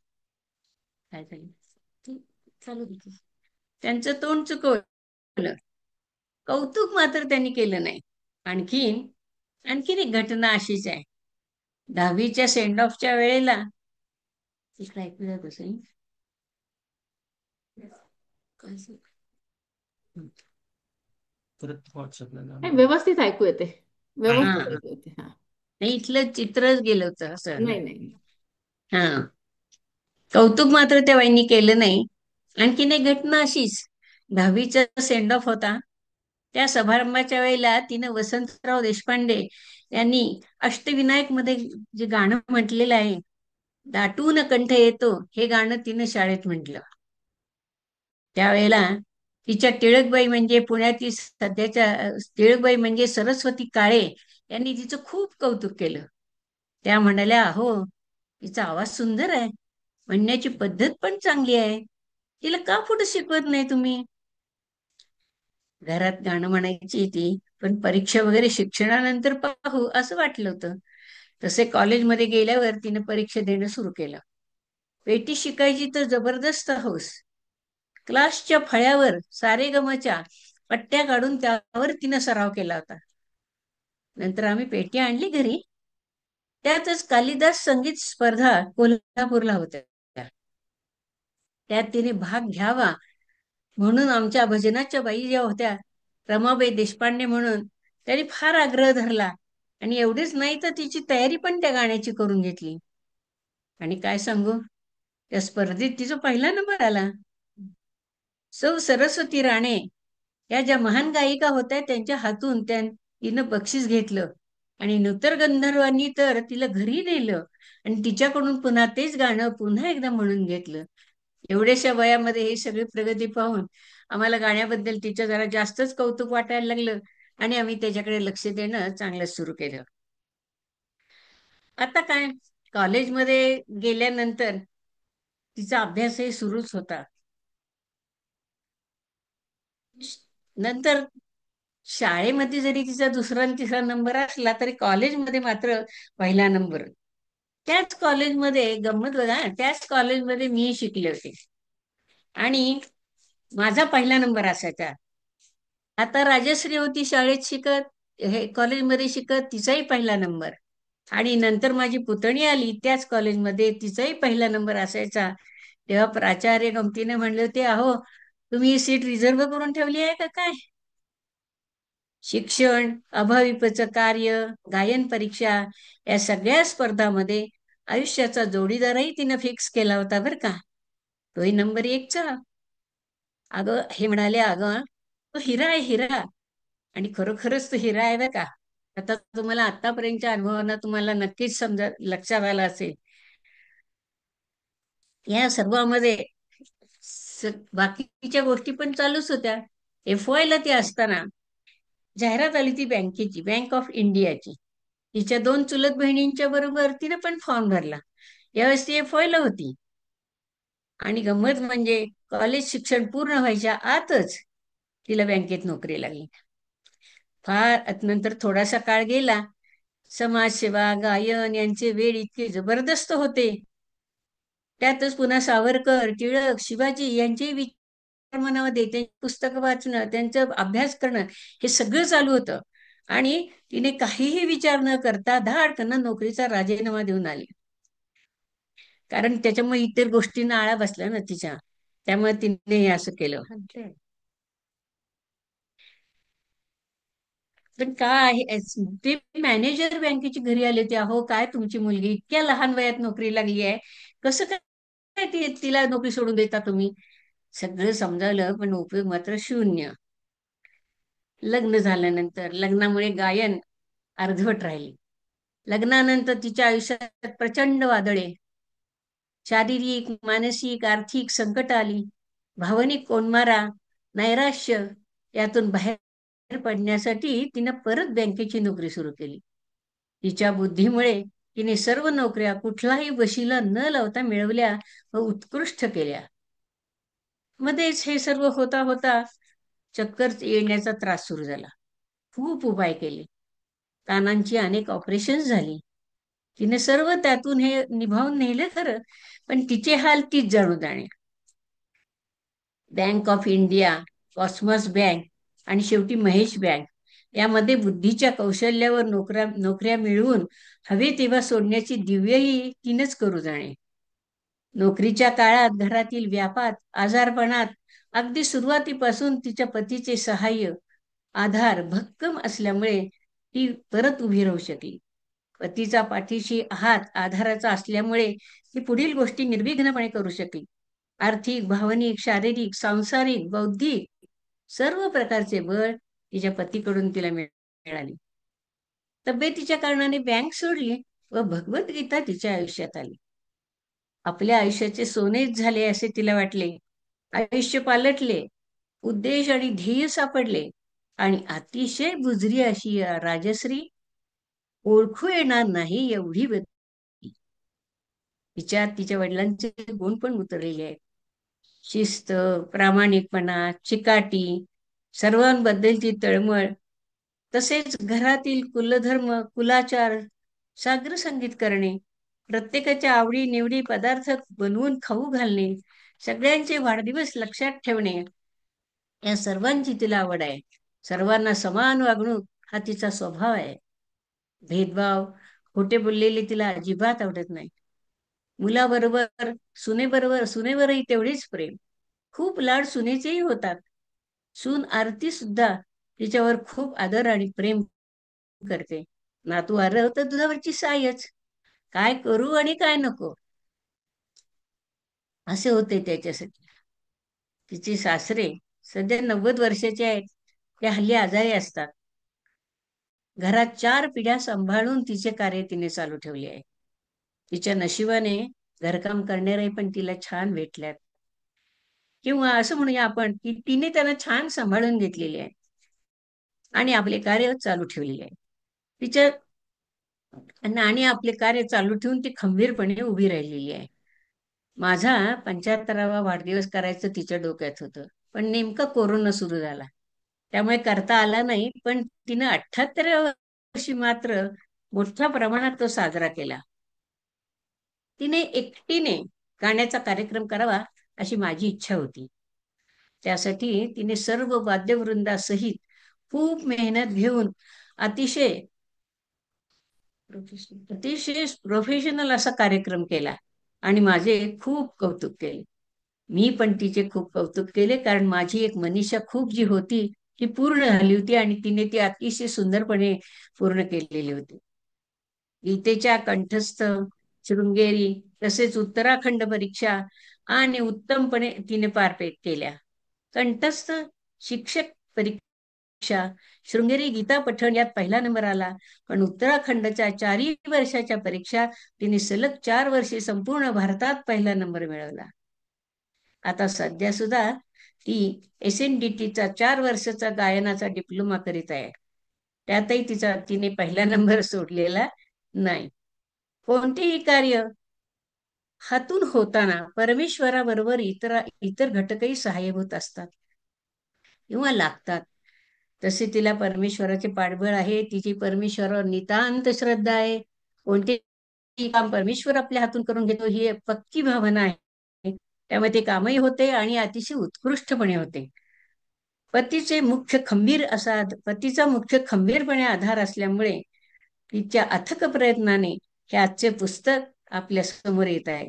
काय झालं चालू त्यांचं तोंड चुकवलं, कौतुक मात्र त्यांनी केलं नाही. आणखीन एक घटना अशीच आहे. 10वीच्या सेंड ऑफच्या वेळेला ऐकू जात असेल. परत व्हॉट्सअपला नाही, व्यवस्थित ऐकू येते, व्यवस्थित हा ऐकू येते. हा, नाही, इथलं चित्रच गेलं होतं असं. नाही नाही. हा, कौतुक मात्र त्या बाईंनी केलं नाही. आणखीन एक घटना अशीच. 10वीचा सेंड ऑफ होता. त्या समारंभाच्या वेळेला तिनं वसंतराव देशपांडे यांनी अष्टविनायक मध्ये जे गाणं म्हटलेलं आहे, दाटून कंठ येतो, हे गाणं तिनं शाळेत म्हटलं. त्यावेळेला तिच्या टिळकबाई म्हणजे पुण्यातील सध्याच्या टिळकबाई म्हणजे सरस्वती काळे यांनी तिचं खूप कौतुक केलं. त्या म्हणाल्या, अहो तिचा आवाज सुंदर आहे, म्हणण्याची पद्धत पण चांगली आहे, तिला का पुढे शिकवत नाही तुम्ही. घरात गाणं म्हणायची ती, पण परीक्षा वगैरे शिक्षणानंतर पाहू असं वाटलं होतं. तसे कॉलेजमध्ये गेल्यावर तिने परीक्षा देणं सुरू केलं. पेटी शिकायची तर जबरदस्त हौस. क्लासच्या फळ्यावर सारेगमच्या पट्ट्या काढून त्यावर तिनं सराव केला होता. नंतर आम्ही पेटी आणली घरी. त्यातच कालिदास संगीत स्पर्धा कोल्हापूरला होत्या. त्यात तिने भाग घ्यावा म्हणून आमच्या भजनाच्या बाई ज्या होत्या, रमाबाई देशपांडे म्हणून, त्यांनी फार आग्रह धरला. आणि एवढेच नाही तर तिची तयारी पण त्या गाण्याची करून घेतली. आणि काय सांगू, त्या स्पर्धेत तिचा पहिला नंबर आला. सौ सरस्वती राणे या ज्या महान गायिका होत्या, त्यांच्या हातून तिनं बक्षीस घेतलं. आणि नूतर गंधर्वांनी तर तिला घरी नेलं आणि तिच्याकडून पुन्हा तेच गाणं पुन्हा एकदा म्हणून घेतलं. एवढ्याशा वयामध्ये ही सगळी प्रगती पाहून आम्हाला गाण्याबद्दल तिचं जरा जास्तच कौतुक वाटायला लागलं आणि आम्ही त्याच्याकडे लक्ष देणं चांगलं सुरू केलं. आता काय, कॉलेजमध्ये गेल्यानंतर तिचा अभ्यासही सुरूच होता. नंतर शाळेमध्ये जरी तिचा 2रा आणि 3रा नंबर असला तरी कॉलेजमध्ये मात्र पहिला नंबर. त्याच कॉलेजमध्ये गंमत बघा, त्याच कॉलेजमध्ये मी शिकले होते आणि माझा पहिला नंबर असायचा. आता राजश्री होती शाळेत शिकत, हे कॉलेजमध्ये शिकत, तिचाही पहिला नंबर. आणि नंतर माझी पुतणी आली त्याच कॉलेजमध्ये, तिचाही पहिला नंबर असायचा. तेव्हा प्राचार्य गमतीने म्हणले होते, अहो तुम्ही ही सीट रिझर्व्ह करून ठेवली आहे का काय. शिक्षण, अभाविपचं कार्य, गायन परीक्षा या सगळ्या स्पर्धामध्ये आयुष्याचा जोडीदारही तिनं फिक्स केला होता बरं का. तोही नंबर 1चा. अगं हे म्हणाले, अगं तो हिरा आहे हिरा. आणि खरोखरच तो हिरा आहे बरं का. आता तुम्हाला आतापर्यंतच्या अनुभवानं तुम्हाला नक्कीच लक्षात आलं असेल. या सर्वांमध्ये बाकीच्या गोष्टी पण चालूच होत्या. FY ला ती असताना जाहिरात आली ती बँकेची, बँक ऑफ इंडियाची. तिच्या 2 चुलत बहिणींच्या बरोबर तिने पण फॉर्म भरला. यावेळेस ती FY ला होती. आणि गंमत म्हणजे कॉलेज शिक्षण पूर्ण व्हायच्या आतच तिला बँकेत नोकरी लागली. फार नंतर थोडासा काळ गेला. समाजसेवा, गायन यांचे वेळ इतके जबरदस्त होते. त्यातच पुन्हा सावरकर, टिळक, शिवाजी यांचे विचार मनामध्ये, त्यांची पुस्तकं वाचणं, त्यांचा अभ्यास करणं हे सगळं चालू होतं. आणि तिने काहीही विचार न करता धाडकन नोकरीचा राजीनामा देऊन आली. कारण त्याच्यामुळे इतर गोष्टींना आळा बसला ना तिच्या. त्यामुळे तिने हे असं केलं. पण काय आहे, ते मॅनेजर बँकेची घरी आले होते. अहो काय तुमची मुलगी इतक्या लहान वयात नोकरी लागली आहे, कसं काय तिला नोकरी सोडून देता तुम्ही? सगळं समजावलं पण उपयोग मात्र शून्य. लग्न झाल्यानंतर लग्नामुळे गायन अर्धवट राहिले. लग्नानंतर तिच्या आयुष्यात प्रचंड वादळे, शारीरिक, मानसिक, आर्थिक संकट आली. भावनिक कोंडमारा, नैराश्य यातून बाहेर पडण्यासाठी तिनं परत बँकेची नोकरी सुरू केली. तिच्या बुद्धीमुळे तिने सर्व नोकऱ्या कुठलाही वशिला न लावता मिळवल्या व उत्कृष्ट केल्या. मध्येच हे सर्व होता होता चक्कर येण्याचा त्रास सुरू झाला. खूप उपाय केले, कानांची अनेक ऑपरेशन झाली. तिने सर्व त्यातून हे निभावून नेले खरं, पण तिचे हाल तीच जाणू जाणे. Bank of India, Cosmos bank आणि शेवटी महेश बँक यामध्ये बुद्धीच्या कौशल्यावर नोकऱ्या मिळवून हवे तेव्हा सोडण्याची दिव्यही तिनेच करू जाणे. नोकरीच्या काळात घरातील व्यापात, आजारपणात अगदी सुरुवातीपासून तिच्या पतीचे सहाय्य, आधार भक्कम असल्यामुळे ती परत उभी राहू शकली. पतीचा पाठीशी हात आधाराचा असल्यामुळे ती पुढील गोष्टी निर्विघ्नपणे करू शकली. आर्थिक, भावनिक, शारीरिक, सांसारिक, बौद्धिक सर्व प्रकारचे बळ तिच्या पतीकडून तिला मिळाले. तब्येतीच्या कारणाने बँक सोडली व भगवद्गीता तिच्या आयुष्यात आली. आपल्या आयुष्याचे सोनेच झाले असे तिला वाटले. आयुष्य पालटले, उद्देश आणि ध्येय सापडले आणि अतिशय बुजरी अशी राजश्री ओळखू येणार नाही एवढी तिच्यात तिच्या वडिलांचे गुण पण उतरलेले आहेत. शिस्त, प्रामाणिकपणा, चिकाटी, सर्वांबद्दलची तळमळ, तसेच घरातील कुलधर्म, कुलाचार, साग्र संगीत करणे, प्रत्येकाच्या आवडी निवडी पदार्थ बनवून खाऊ घालणे, सगळ्यांचे वाढदिवस लक्षात ठेवणे या सर्वांची तिला आवड आहे. सर्वांना समान वागणूक हा तिचा स्वभाव आहे. भेदभाव, खोटे बोललेले तिला अजिबात आवडत नाही. मुलाबरोबर सुनेवरही तेवढेच प्रेम. खूप लाड सुनेचेही होतात. सून आरती सुद्धा तिच्यावर खूप आदर आणि प्रेम करते. नातू आरव तर दुधावरची सायच, काय करू आणि काय नको असे होते त्याच्यासाठी. तिचे सासरे सध्या 90 वर्षाचे आहेत. ते हल्ली आजारी असतात. घरात 4 पिढ्या सांभाळून तिचे कार्य तिने चालू ठेवले आहे. तिच्या नशिबाने घरकाम करणारे पण तिला छान भेटल्यात, किंवा असं म्हणूया आपण की तिने त्यांना छान सांभाळून घेतलेले आहे आणि आपले कार्य चालू ठेवलेले आहे. तिच्या आणि आपले कार्य चालू ठेवून ती खंबीरपणे उभी राहिलेली आहे. माझा 75वा वाढदिवस करायचं तिच्या डोक्यात होतं, पण नेमका कोरोना सुरू झाला, त्यामुळे करता आला नाही. पण तिनं 78व्या वर्षी मात्र मोठ्या प्रमाणात तो साजरा केला. तिने एकटीने गाण्याचा कार्यक्रम करावा अशी माझी इच्छा होती. त्यासाठी तिने सर्व वाद्यवृंदासहित खूप मेहनत घेऊन अतिशय प्रोफेशनल असा कार्यक्रम केला आणि माझे खूप कौतुक केले. मी पण तिचे खूप कौतुक केले, कारण माझी एक मनीषा खूप जी होती ती पूर्ण झाली होती आणि तिने ती अतिशय सुंदरपणे पूर्ण केलेली होती. गीतेच्या कंठस्थ, शृंगेरी तसेच उत्तराखंड परीक्षा आणि उत्तमपणे तिने केल्या. कंठस्थ शिक्षक परीक्षा शृंगेरी गीता पठण यात पहिला नंबर आला, पण उत्तराखंडच्या 4 वर्षाच्या परीक्षा तिने सलग 4 वर्षे संपूर्ण भारतात पहिला नंबर मिळवला. आता सध्या सुद्धा ती SNDTचा 4 वर्षाचा गायनाचा डिप्लोमा करीत आहे. त्यातही तिने पहिला नंबर सोडलेला नाही. कोणतेही कार्य हातून होताना परमेश्वराबरोबर इतर घटकही सहाय्यभूत असतात किंवा लागतात. तसे तिला परमेश्वराचे पाठबळ आहे. तिची परमेश्वरावर नितांत श्रद्धा आहे. कोणतेही काम परमेश्वर आपल्या हातून करून घेतो ही एक पक्की भावना आहे. त्यामुळे ते कामही होते आणि अतिशय उत्कृष्टपणे होते. पतीचा मुख्य खंबीरपणे आधार असल्यामुळे तिच्या अथक प्रयत्नाने हे आजचे पुस्तक आपल्या समोर येत आहे.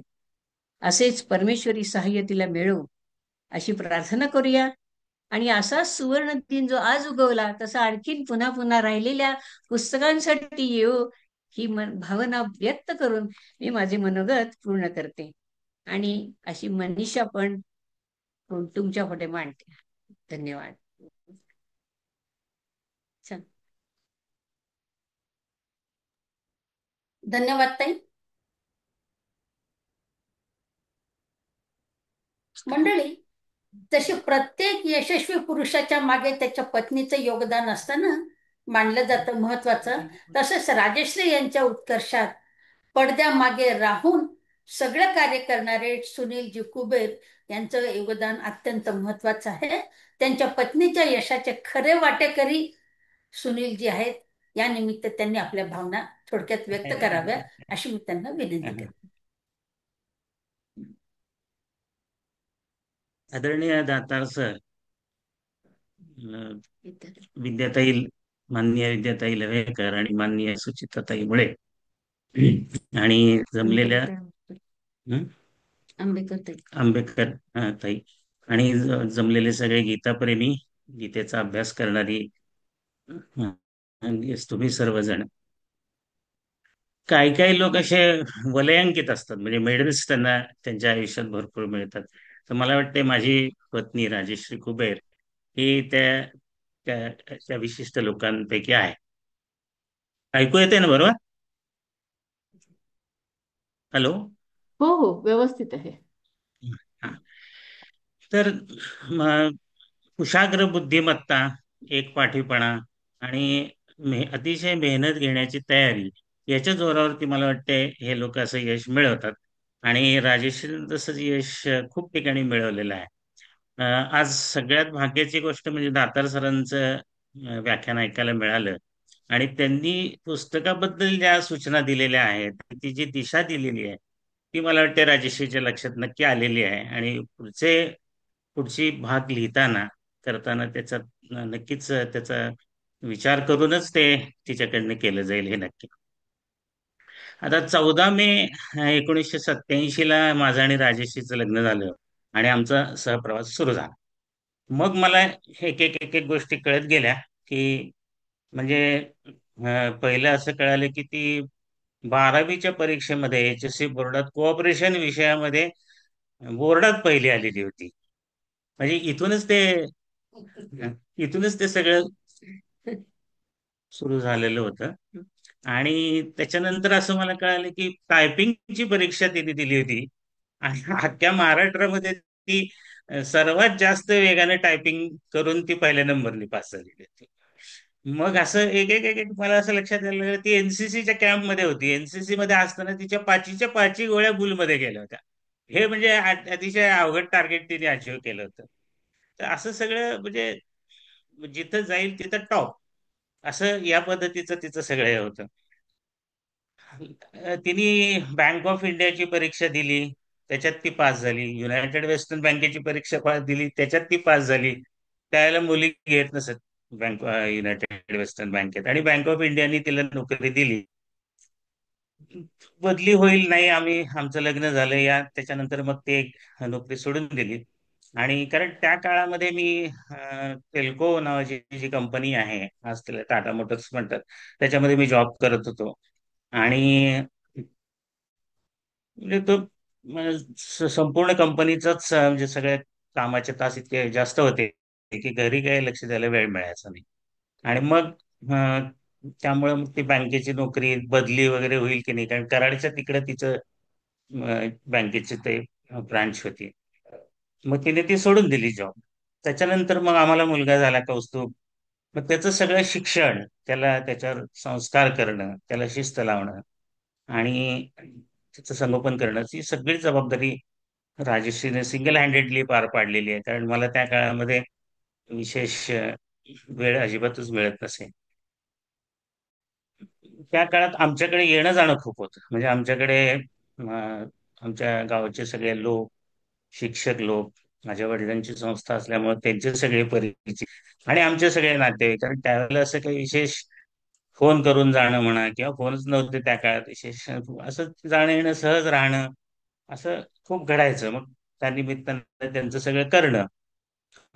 असेच परमेश्वरी सहाय्य तिला मिळो अशी प्रार्थना करूया. आणि असा सुवर्ण दिन जो आज उगवला तसा आणखीन पुन्हा पुन्हा राहिलेल्या पुस्तकांसाठी येऊ ही भावना व्यक्त करून मी माझे मनोगत पूर्ण करते आणि अशी मनीषा पण तुमच्या पुढे मांडते. धन्यवाद. धन्यवाद ताई. मंडळी, तसे प्रत्येक यशस्वी पुरुषाच्या मागे त्याच्या पत्नीचं योगदान असतं ना, मानलं जातं महत्वाचं. तसंच राजश्री यांच्या उत्कर्षात पडद्यामागे राहून सगळं कार्य करणारे सुनीलजी कुबेर यांचं योगदान अत्यंत महत्वाचं आहे. त्यांच्या पत्नीच्या यशाचे खरे वाटेकरी सुनीलजी आहेत. या निमित्त त्यांनी आपल्या भावना थोडक्यात व्यक्त कराव्या अशी मी त्यांना विनंती करते. आदरणीय दातार सर, माननीय विद्याताई लवेकर आणि माननीय सुचिताताई मुळे आणि जमलेल्या आंबेडकर ताई आणि जमलेले सगळे गीताप्रेमी, गीतेचा अभ्यास करणारी तुम्ही सर्वजण. काही काही लोक असे वलयांकित असतात, म्हणजे मेडल्स त्यांना त्यांच्या आयुष्यात भरपूर मिळतात. तर मला वाटते माझी पत्नी राजश्री कुबेर ही त्या विशिष्ट लोकांपैकी आहे. ऐकू येते ना बरोबर? हॅलो? हो हो, व्यवस्थित आहे. तर कुशाग्र बुद्धिमत्ता, एकपाठीपणा आणि अतिशय मेहनत घेण्याची तयारी याच्या जोरावरती मला वाटते हे लोक असं यश मिळवतात. आणि राजेश्री तसंच यश खूप ठिकाणी मिळवलेलं आहे. आज सगळ्यात भाग्याची गोष्ट म्हणजे दातार सरांचं व्याख्यान ऐकायला मिळालं आणि त्यांनी पुस्तकाबद्दल ज्या सूचना दिलेल्या आहेत, ती जी दिशा दिलेली आहे ती मला वाटते राजेश्रीच्या लक्षात नक्की आलेली आहे. आणि पुढची भाग लिहिताना करताना त्याचा नक्कीच त्याचा विचार करूनच ते तिच्याकडनं केलं जाईल हे नक्की. आता 14 मे 1987 माझं आणि राजेश्रीचं लग्न झालं आणि आमचा सहप्रवास सुरू झाला. मग मला एक एक एक एक गोष्टी कळत गेल्या की म्हणजे पहिलं असं कळालं की ती 12वीच्या परीक्षेमध्ये HSC बोर्डात कोऑपरेशन विषयामध्ये बोर्डात पहिली आलेली होती. म्हणजे इथूनच ते सगळं सुरू झालेलं होतं. आणि त्याच्यानंतर असं मला कळालं की टायपिंगची परीक्षा तिने दिली होती आणि अख्ख्या महाराष्ट्रामध्ये ती सर्वात जास्त वेगाने टायपिंग करून ती पहिल्या नंबरनी पास झालेली होती. मग असं एक एक एक एक मला असं लक्षात आलं, ती NCCच्या कॅम्प मध्ये होती. NCC मध्ये असताना तिच्या पाचीच्या 5 गोळ्या बुलमध्ये गेल्या होत्या. हे म्हणजे अतिशय अवघड टार्गेट तिने अचीव्ह केलं होतं. तर असं सगळं म्हणजे जिथं जाईल तिथं टॉप, असं या पद्धतीचं तिचं सगळं हे होतं. तिने बँक ऑफ इंडियाची परीक्षा दिली, त्याच्यात ती पास झाली. युनायटेड वेस्टर्न बँकेची परीक्षा दिली, त्याच्यात ती पास झाली. त्यावेळेला मुली घेत नसत युनायटेड वेस्टर्न बँकेत, आणि बँक ऑफ इंडियाने तिला नोकरी दिली. बदली होईल नाही, आमचं लग्न झालं त्याच्यानंतर मग ते नोकरी सोडून दिली. आणि कारण त्या काळामध्ये मी टेल्को नावाची जी कंपनी आहे, आज त्याला टाटा मोटर्स म्हणतात, त्याच्यामध्ये मी जॉब करत होतो. आणि म्हणजे तो संपूर्ण कंपनीचाच म्हणजे सगळ्या कामाचे तास इतके जास्त होते की घरी काही लक्ष द्यायला वेळ मिळायचा नाही. आणि मग त्यामुळे मग ती बँकेची नोकरी बदली वगैरे होईल की नाही, कारण कराडच्या तिकडे तिचं बँकेची ते ब्रांच होती. मग तिने ती सोडून दिली जॉब. त्याच्यानंतर मग आम्हाला मुलगा झाला कौस्तुभ. मग त्याचं सगळं शिक्षण, त्याला त्याच्यावर संस्कार करणं, त्याला शिस्त लावणं आणि त्याचं संगोपन करणं, ही सगळी जबाबदारी राजश्रीने सिंगल हँडेडली पार पाडलेली आहे. कारण मला त्या काळामध्ये विशेष वेळ अजिबातच मिळत नसे. त्या काळात आमच्याकडे येणं जाणं खूप होतं. म्हणजे आमच्याकडे आमच्या गावचे सगळे लोक, शिक्षक लोक, माझ्या वडिलांची संस्था असल्यामुळे त्यांचे सगळे परिचित आणि आमचे सगळे नातेवाईक. कारण त्यावेळेला असं काही विशेष फोन करून जाणं म्हणा किंवा फोनच नव्हते त्या काळात विशेष, असं जाणं येणं सहज राहणं असं खूप घडायचं. मग त्या निमित्तानं त्यांचं सगळं करणं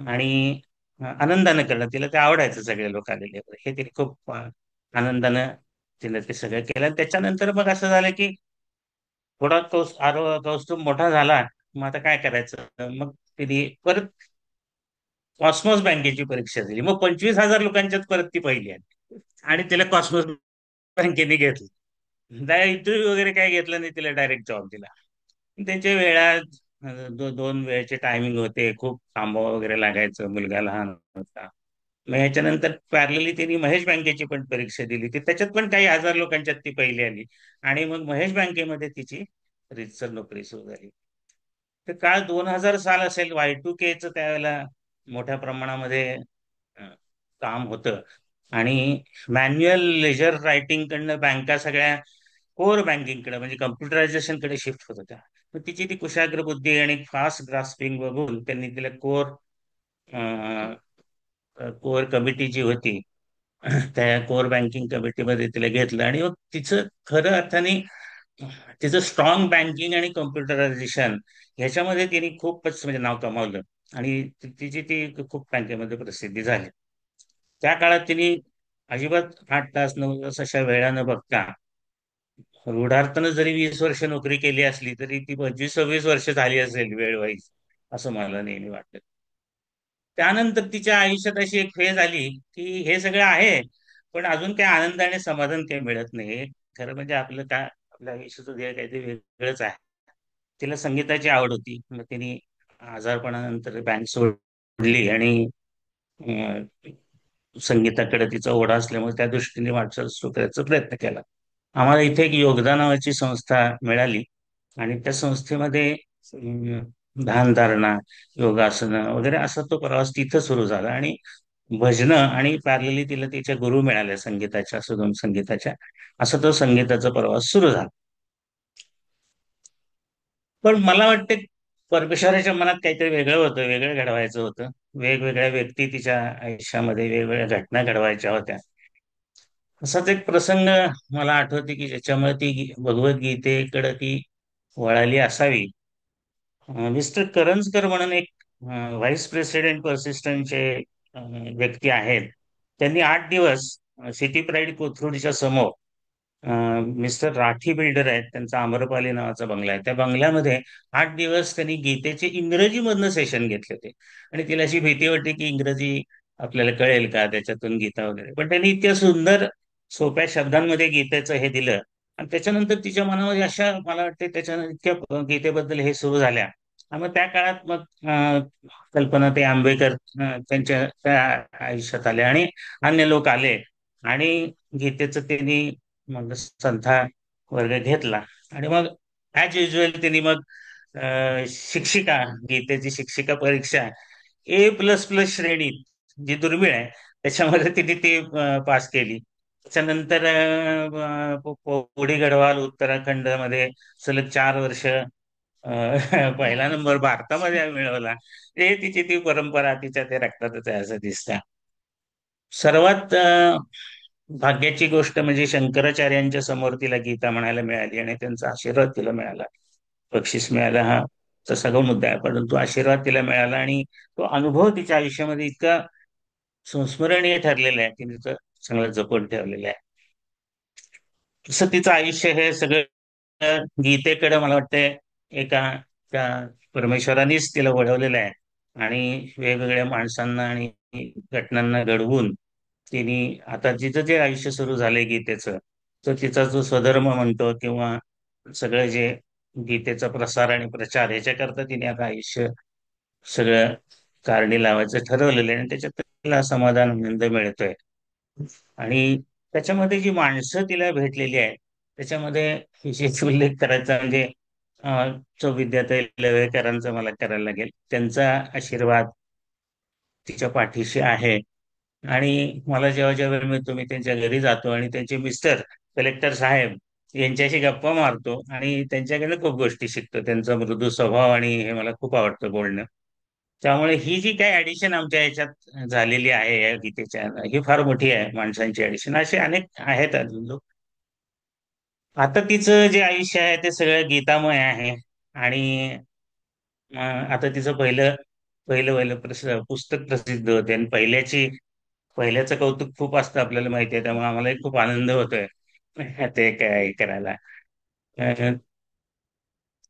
आणि आनंदानं करणं, तिला ते आवडायचं सगळे लोक आलेले हे तिने खूप आनंदानं तिला ते सगळं केलं. आणि त्याच्यानंतर मग असं झालं की थोडा कौस्तुभ मोठा झाला. मग आता काय करायचं, मग तिने परत कॉस्मॉस बँकेची परीक्षा दिली. मग 25,000 लोकांच्यात परत ती पहिली आली आणि तिला कॉस्मॉस बँकेने घेतलं. इंटरव्ह्यू वगैरे काय घेतलं नाही, तिला डायरेक्ट जॉब दिला. त्यांच्या वेळा दोन वेळेचे टायमिंग होते, खूप थांबावं वगैरे लागायचं, मुलगा लहान होता. मग ह्याच्यानंतर पॅरलली त्यांनी महेश बँकेची पण परीक्षा दिली. त्याच्यात पण काही हजार लोकांच्यात ती पहिली आली आणि मग महेश बँकेमध्ये तिची रीतसर नोकरी सुरू झाली. तर काळ 2000 साल असेल, Y2K त्यावेळेला मोठ्या प्रमाणामध्ये अं, काम होतं. आणि मॅन्युअल लेजर रायटिंग कडनं बँका सगळ्या कोर बँकिंगकडे म्हणजे कम्प्युटरायझेशनकडे शिफ्ट होत होत्या. मग तिची ती कुशाग्र बुद्धी आणि फास्ट ग्रास्पिंग बघून त्यांनी तिला कोर कमिटी जी होती त्या कोर बँकिंग कमिटीमध्ये तिला घेतलं. आणि मग तिचं खरं अर्थाने तिचं स्ट्रॉंग बँकिंग आणि कम्प्युटरायझेशन ह्याच्यामध्ये तिने खूपच म्हणजे नाव कमावलं. आणि तिची ती खूप बँकेमध्ये प्रसिद्धी झाली. त्या काळात तिने अजिबात 8 तास 9 तास अशा वेळा न बघता रूढार्थानं जरी 20 वर्ष नोकरी केली असली तरी ती 25-26 वर्ष झाली असेल वेळ वाईज, असं मला नेहमी वाटतं. त्यानंतर तिच्या आयुष्यात अशी एक फेज आली की हे सगळं आहे पण अजून काही आनंद आणि समाधान काही मिळत नाही. खरं म्हणजे आपलं काय, आपल्या आयुष्याचं ध्येय काहीतरी वेगळंच आहे. तिला संगीताची आवड होती. मग तिने आजारपणानंतर बँक सोडली आणि अं, संगीताकडे तिचा ओढा असल्यामुळे त्या दृष्टीने वाटचाल सुरू करायचा प्रयत्न केला. आम्हाला इथे एक योगदा नावाची संस्था मिळाली आणि त्या संस्थेमध्ये अं, ध्यानधारणा, योगासनं वगैरे असा तो प्रवास तिथं सुरू झाला. आणि भजनं आणि पॅरलली तिला तिच्या गुरु मिळाल्या संगीताच्या, सुगम संगीताच्या. असा तो संगीताचा प्रवास सुरू झाला. पण मला वाटतं परमेश्वराच्या मनात काहीतरी वेगळं होतं, वेगळं घडवायचं होतं. वेगवेगळ्या व्यक्ती तिच्या आयुष्यामध्ये वेगवेगळ्या घटना घडवायच्या होत्या. असाच एक प्रसंग मला आठवते की ज्याच्यामुळे ती भगवद्गीतेकडे ती वळाली असावी. मिस्टर करंजकर म्हणून एक व्हाईस प्रेसिडेंट पर्सिस्टंटचे व्यक्ती आहेत. त्यांनी 8 दिवस सिटी प्राईड कोथरूडच्या समोर मिस्टर राठी बिल्डर आहेत, त्यांचा आम्रपाली नावाचा बंगला आहे, त्या बंगल्यामध्ये 8 दिवस त्यांनी गीतेचे इंग्रजीमधनं सेशन घेतले होते. आणि तिला अशी भीती वाटते की इंग्रजी आपल्याला कळेल का त्याच्यातून गीता वगैरे, पण त्यांनी इतक्या सुंदर सोप्या शब्दांमध्ये गीतेचं हे दिलं. आणि त्याच्यानंतर तिच्या मनामध्ये अशा मला वाटते त्याच्यानंतर इतक्या गीतेबद्दल हे सुरू झाल्या. आणि मग त्या काळात मग कल्पना ते आंबेकर त्यांच्या त्या आयुष्यात आले आणि अन्य लोक आले आणि गीतेचं त्यांनी मग संथा वर्ग घेतला. आणि मग ऍज युजल त्यांनी मग शिक्षिका, गीतेची शिक्षिका परीक्षा A++ श्रेणीत, जी दुर्मिळ आहे त्याच्यामध्ये तिने ती पास केली. त्याच्यानंतर पौडी गढवाल उत्तराखंडमध्ये सलग 4 वर्ष पहिला नंबर भारतामध्ये मिळवला. हे तिची ती परंपरा तिच्या ते रक्तातच आहे असं दिसतं. सर्वात भाग्याची गोष्ट म्हणजे शंकराचार्यांच्या समोर तिला गीता म्हणायला मिळाली आणि त्यांचा आशीर्वाद तिला मिळाला, बक्षीस मिळालं. हा सगळा मुद्दा आहे, परंतु आशीर्वाद तिला मिळाला आणि तो अनुभव तिच्या आयुष्यामध्ये इतका संस्मरणीय ठरलेला आहे, तिने तो चांगला जपून ठेवलेला आहे. तसं तिचं आयुष्य हे सगळं गीतेकडे मला वाटतंय एका त्या परमेश्वरानेच तिला वळवलेलं आहे. आणि वेगवेगळ्या माणसांना आणि घटनांना घडवून तिने आता जिचं जे आयुष्य सुरू झालंय गीतेचं, तर तिचा जो स्वधर्म म्हणतो किंवा सगळं जे गीतेचा प्रसार आणि प्रचार ह्याच्याकरता तिने आता आयुष्य सगळं कारणी लावायचं ठरवलेलं आहे आणि त्याच्यात तिला समाधान आनंद मिळतोय. आणि त्याच्यामध्ये जी माणसं तिला भेटलेली आहेत त्याच्यामध्ये विशेष उल्लेख करायचा म्हणजे तो विद्याताई लवेकरांचा मला करायला लागेल. त्यांचा आशीर्वाद तिच्या पाठीशी आहे. आणि मला जेव्हा जेव्हा वेळ मिळतो मी त्यांच्या घरी जातो आणि त्यांचे मिस्टर कलेक्टर साहेब यांच्याशी गप्पा मारतो आणि त्यांच्याकडे खूप गोष्टी शिकतो. त्यांचा मृदू स्वभाव आणि हे मला खूप आवडतं बोलणं. त्यामुळे ही जी काही ऍडिशन आमच्या याच्यात झालेली आहे या गीतेच्या, ही फार मोठी आहे माणसांची ऍडिशन. असे अनेक आहेत अजून लोक. आता तिचं जे आयुष्य आहे ते सगळं गीतामय आहे. आणि आता तिचं पहिलं पहिलं पहिलं पुस्तक प्रसिद्ध होते आणि पहिल्याचं कौतुक खूप असतं आपल्याला माहिती आहे, त्यामुळे आम्हालाही खूप आनंद होतोय ते काय करायला. अं,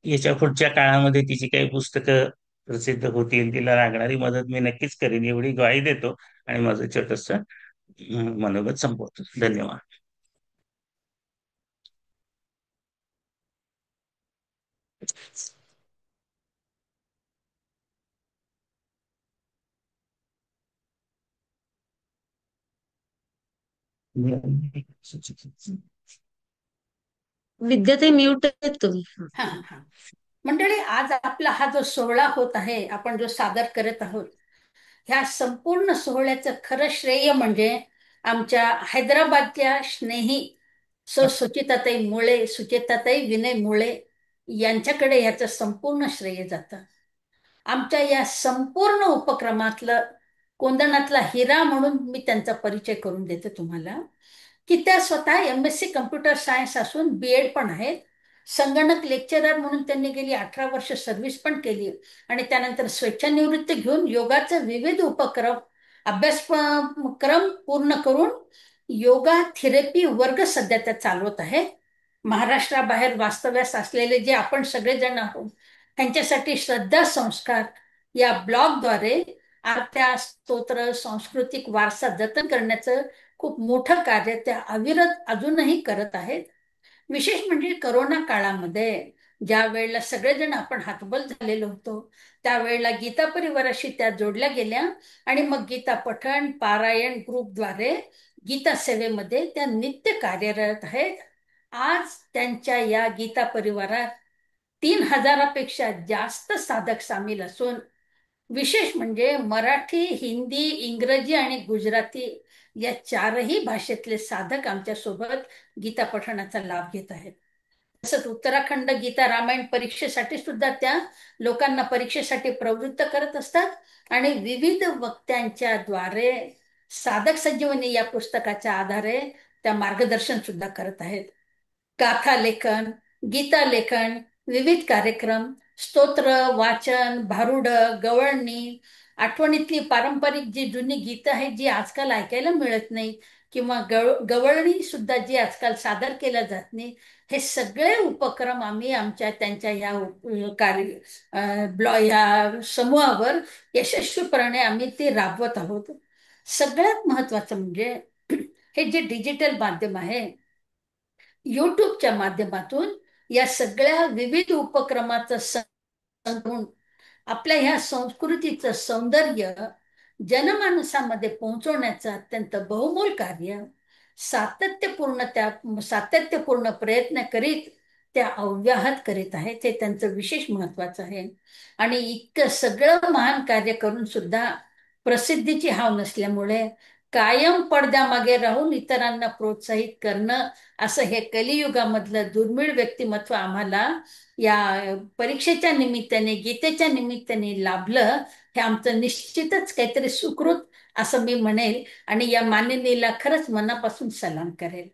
याच्या पुढच्या काळामध्ये तिची काही पुस्तकं प्रसिद्ध होतील, तिला लागणारी मदत मी नक्कीच करेन एवढी ग्वाही देतो आणि माझं छोटस मनोगत संपवतो. धन्यवाद. विद्यार्थी म्यूट आहेत तुम्ही. हा हा मंडळी, आज आपला हा जो सोहळा होत आहे, आपण जो सादर करत आहोत, ह्या संपूर्ण सोहळ्याचं खरं श्रेय म्हणजे आमच्या हैदराबादच्या स्नेही सुचिताताई मुळे, सुचिताताई विनय मुळे यांच्याकडे ह्याचं संपूर्ण श्रेय जातं. आमच्या या संपूर्ण उपक्रमातलं कोंदणातला हिरा म्हणून मी त्यांचा परिचय करून देते तुम्हाला, की त्या स्वतः MSc कम्प्युटर सायन्स असून BEd पण आहेत. संगणक लेक्चरर म्हणून त्यांनी गेली 18 वर्ष सर्व्हिस पण केली आणि त्यानंतर स्वेच्छानिवृत्ती घेऊन योगाचे विविध उपक्रम अभ्यासक्रम पूर्ण करून योगा थेरपी वर्ग सध्या त्या चालवत आहेत. महाराष्ट्राबाहेर वास्तव्यास असलेले जे आपण सगळेजण आहोत त्यांच्यासाठी श्रद्धा संस्कार या ब्लॉगद्वारे त्या स्तोत्र सांस्कृतिक वारसा जतन करण्याचं खूप मोठं कार्य त्या अविरत अजूनही करत आहेत. विशेष म्हणजे करोना काळामध्ये ज्या वेळेला सगळेजण आपण हतबल झालेलो होतो, त्यावेळेला गीता परिवाराशी त्या जोडल्या गेल्या आणि मग गीता पठण पारायण ग्रुपद्वारे गीता सेवेमध्ये त्या नित्य कार्यरत आहेत. आज त्यांच्या या गीता परिवारात 3000पेक्षा जास्त साधक सामील असून विशेष म्हणजे मराठी, हिंदी, इंग्रजी आणि गुजराती या 4ही भाषेतले साधक आमच्या सोबत गीता पठणाचा लाभ घेत आहेत. तसंच उत्तराखंड गीता रामायण परीक्षेसाठी सुद्धा त्या लोकांना परीक्षेसाठी प्रवृत्त करत असतात आणि विविध वक्त्यांच्या द्वारे साधक संजीवनी या पुस्तकाच्या आधारे त्या मार्गदर्शन सुद्धा करत आहेत. गाथा लेखन, गीता लेखन, विविध कार्यक्रम, स्तोत्र वाचन, भारुड, गवळणी, आठवणीतली पारंपरिक जी जुनी गीतं आहेत जी आजकाल ऐकायला मिळत नाही, किंवा गवळणी सुद्धा जी आजकाल सादर केल्या जात नाही, हे सगळे उपक्रम आम्ही आमच्या त्यांच्या ह्या ह्या समूहावर यशस्वीपणे आम्ही ते राबवत आहोत. सगळ्यात महत्वाचं म्हणजे हे जे डिजिटल माध्यम आहे, युट्यूबच्या माध्यमातून या सगळ्या विविध उपक्रमाचं संकलन आपल्या ह्या संस्कृतीचं सौंदर्य जनमानसामध्ये पोहोचवण्याचं अत्यंत बहुमोल कार्य सातत्यपूर्ण प्रयत्न करीत त्या अव्याहत करीत आहेत. हे त्यांचं विशेष महत्वाचं आहे. आणि इतकं सगळं महान कार्य करून सुद्धा प्रसिद्धीची हाव नसल्यामुळे कायम पडद्यामागे राहून इतरांना प्रोत्साहित करणं असं हे कलियुगामधलं दुर्मिळ व्यक्तिमत्व आम्हाला या परीक्षेच्या निमित्ताने, गीतेच्या निमित्ताने लाभलं. हे आमचं निश्चितच काहीतरी सुकृत असं मी म्हणेल आणि या माननीला खरंच मनापासून सलाम करेल.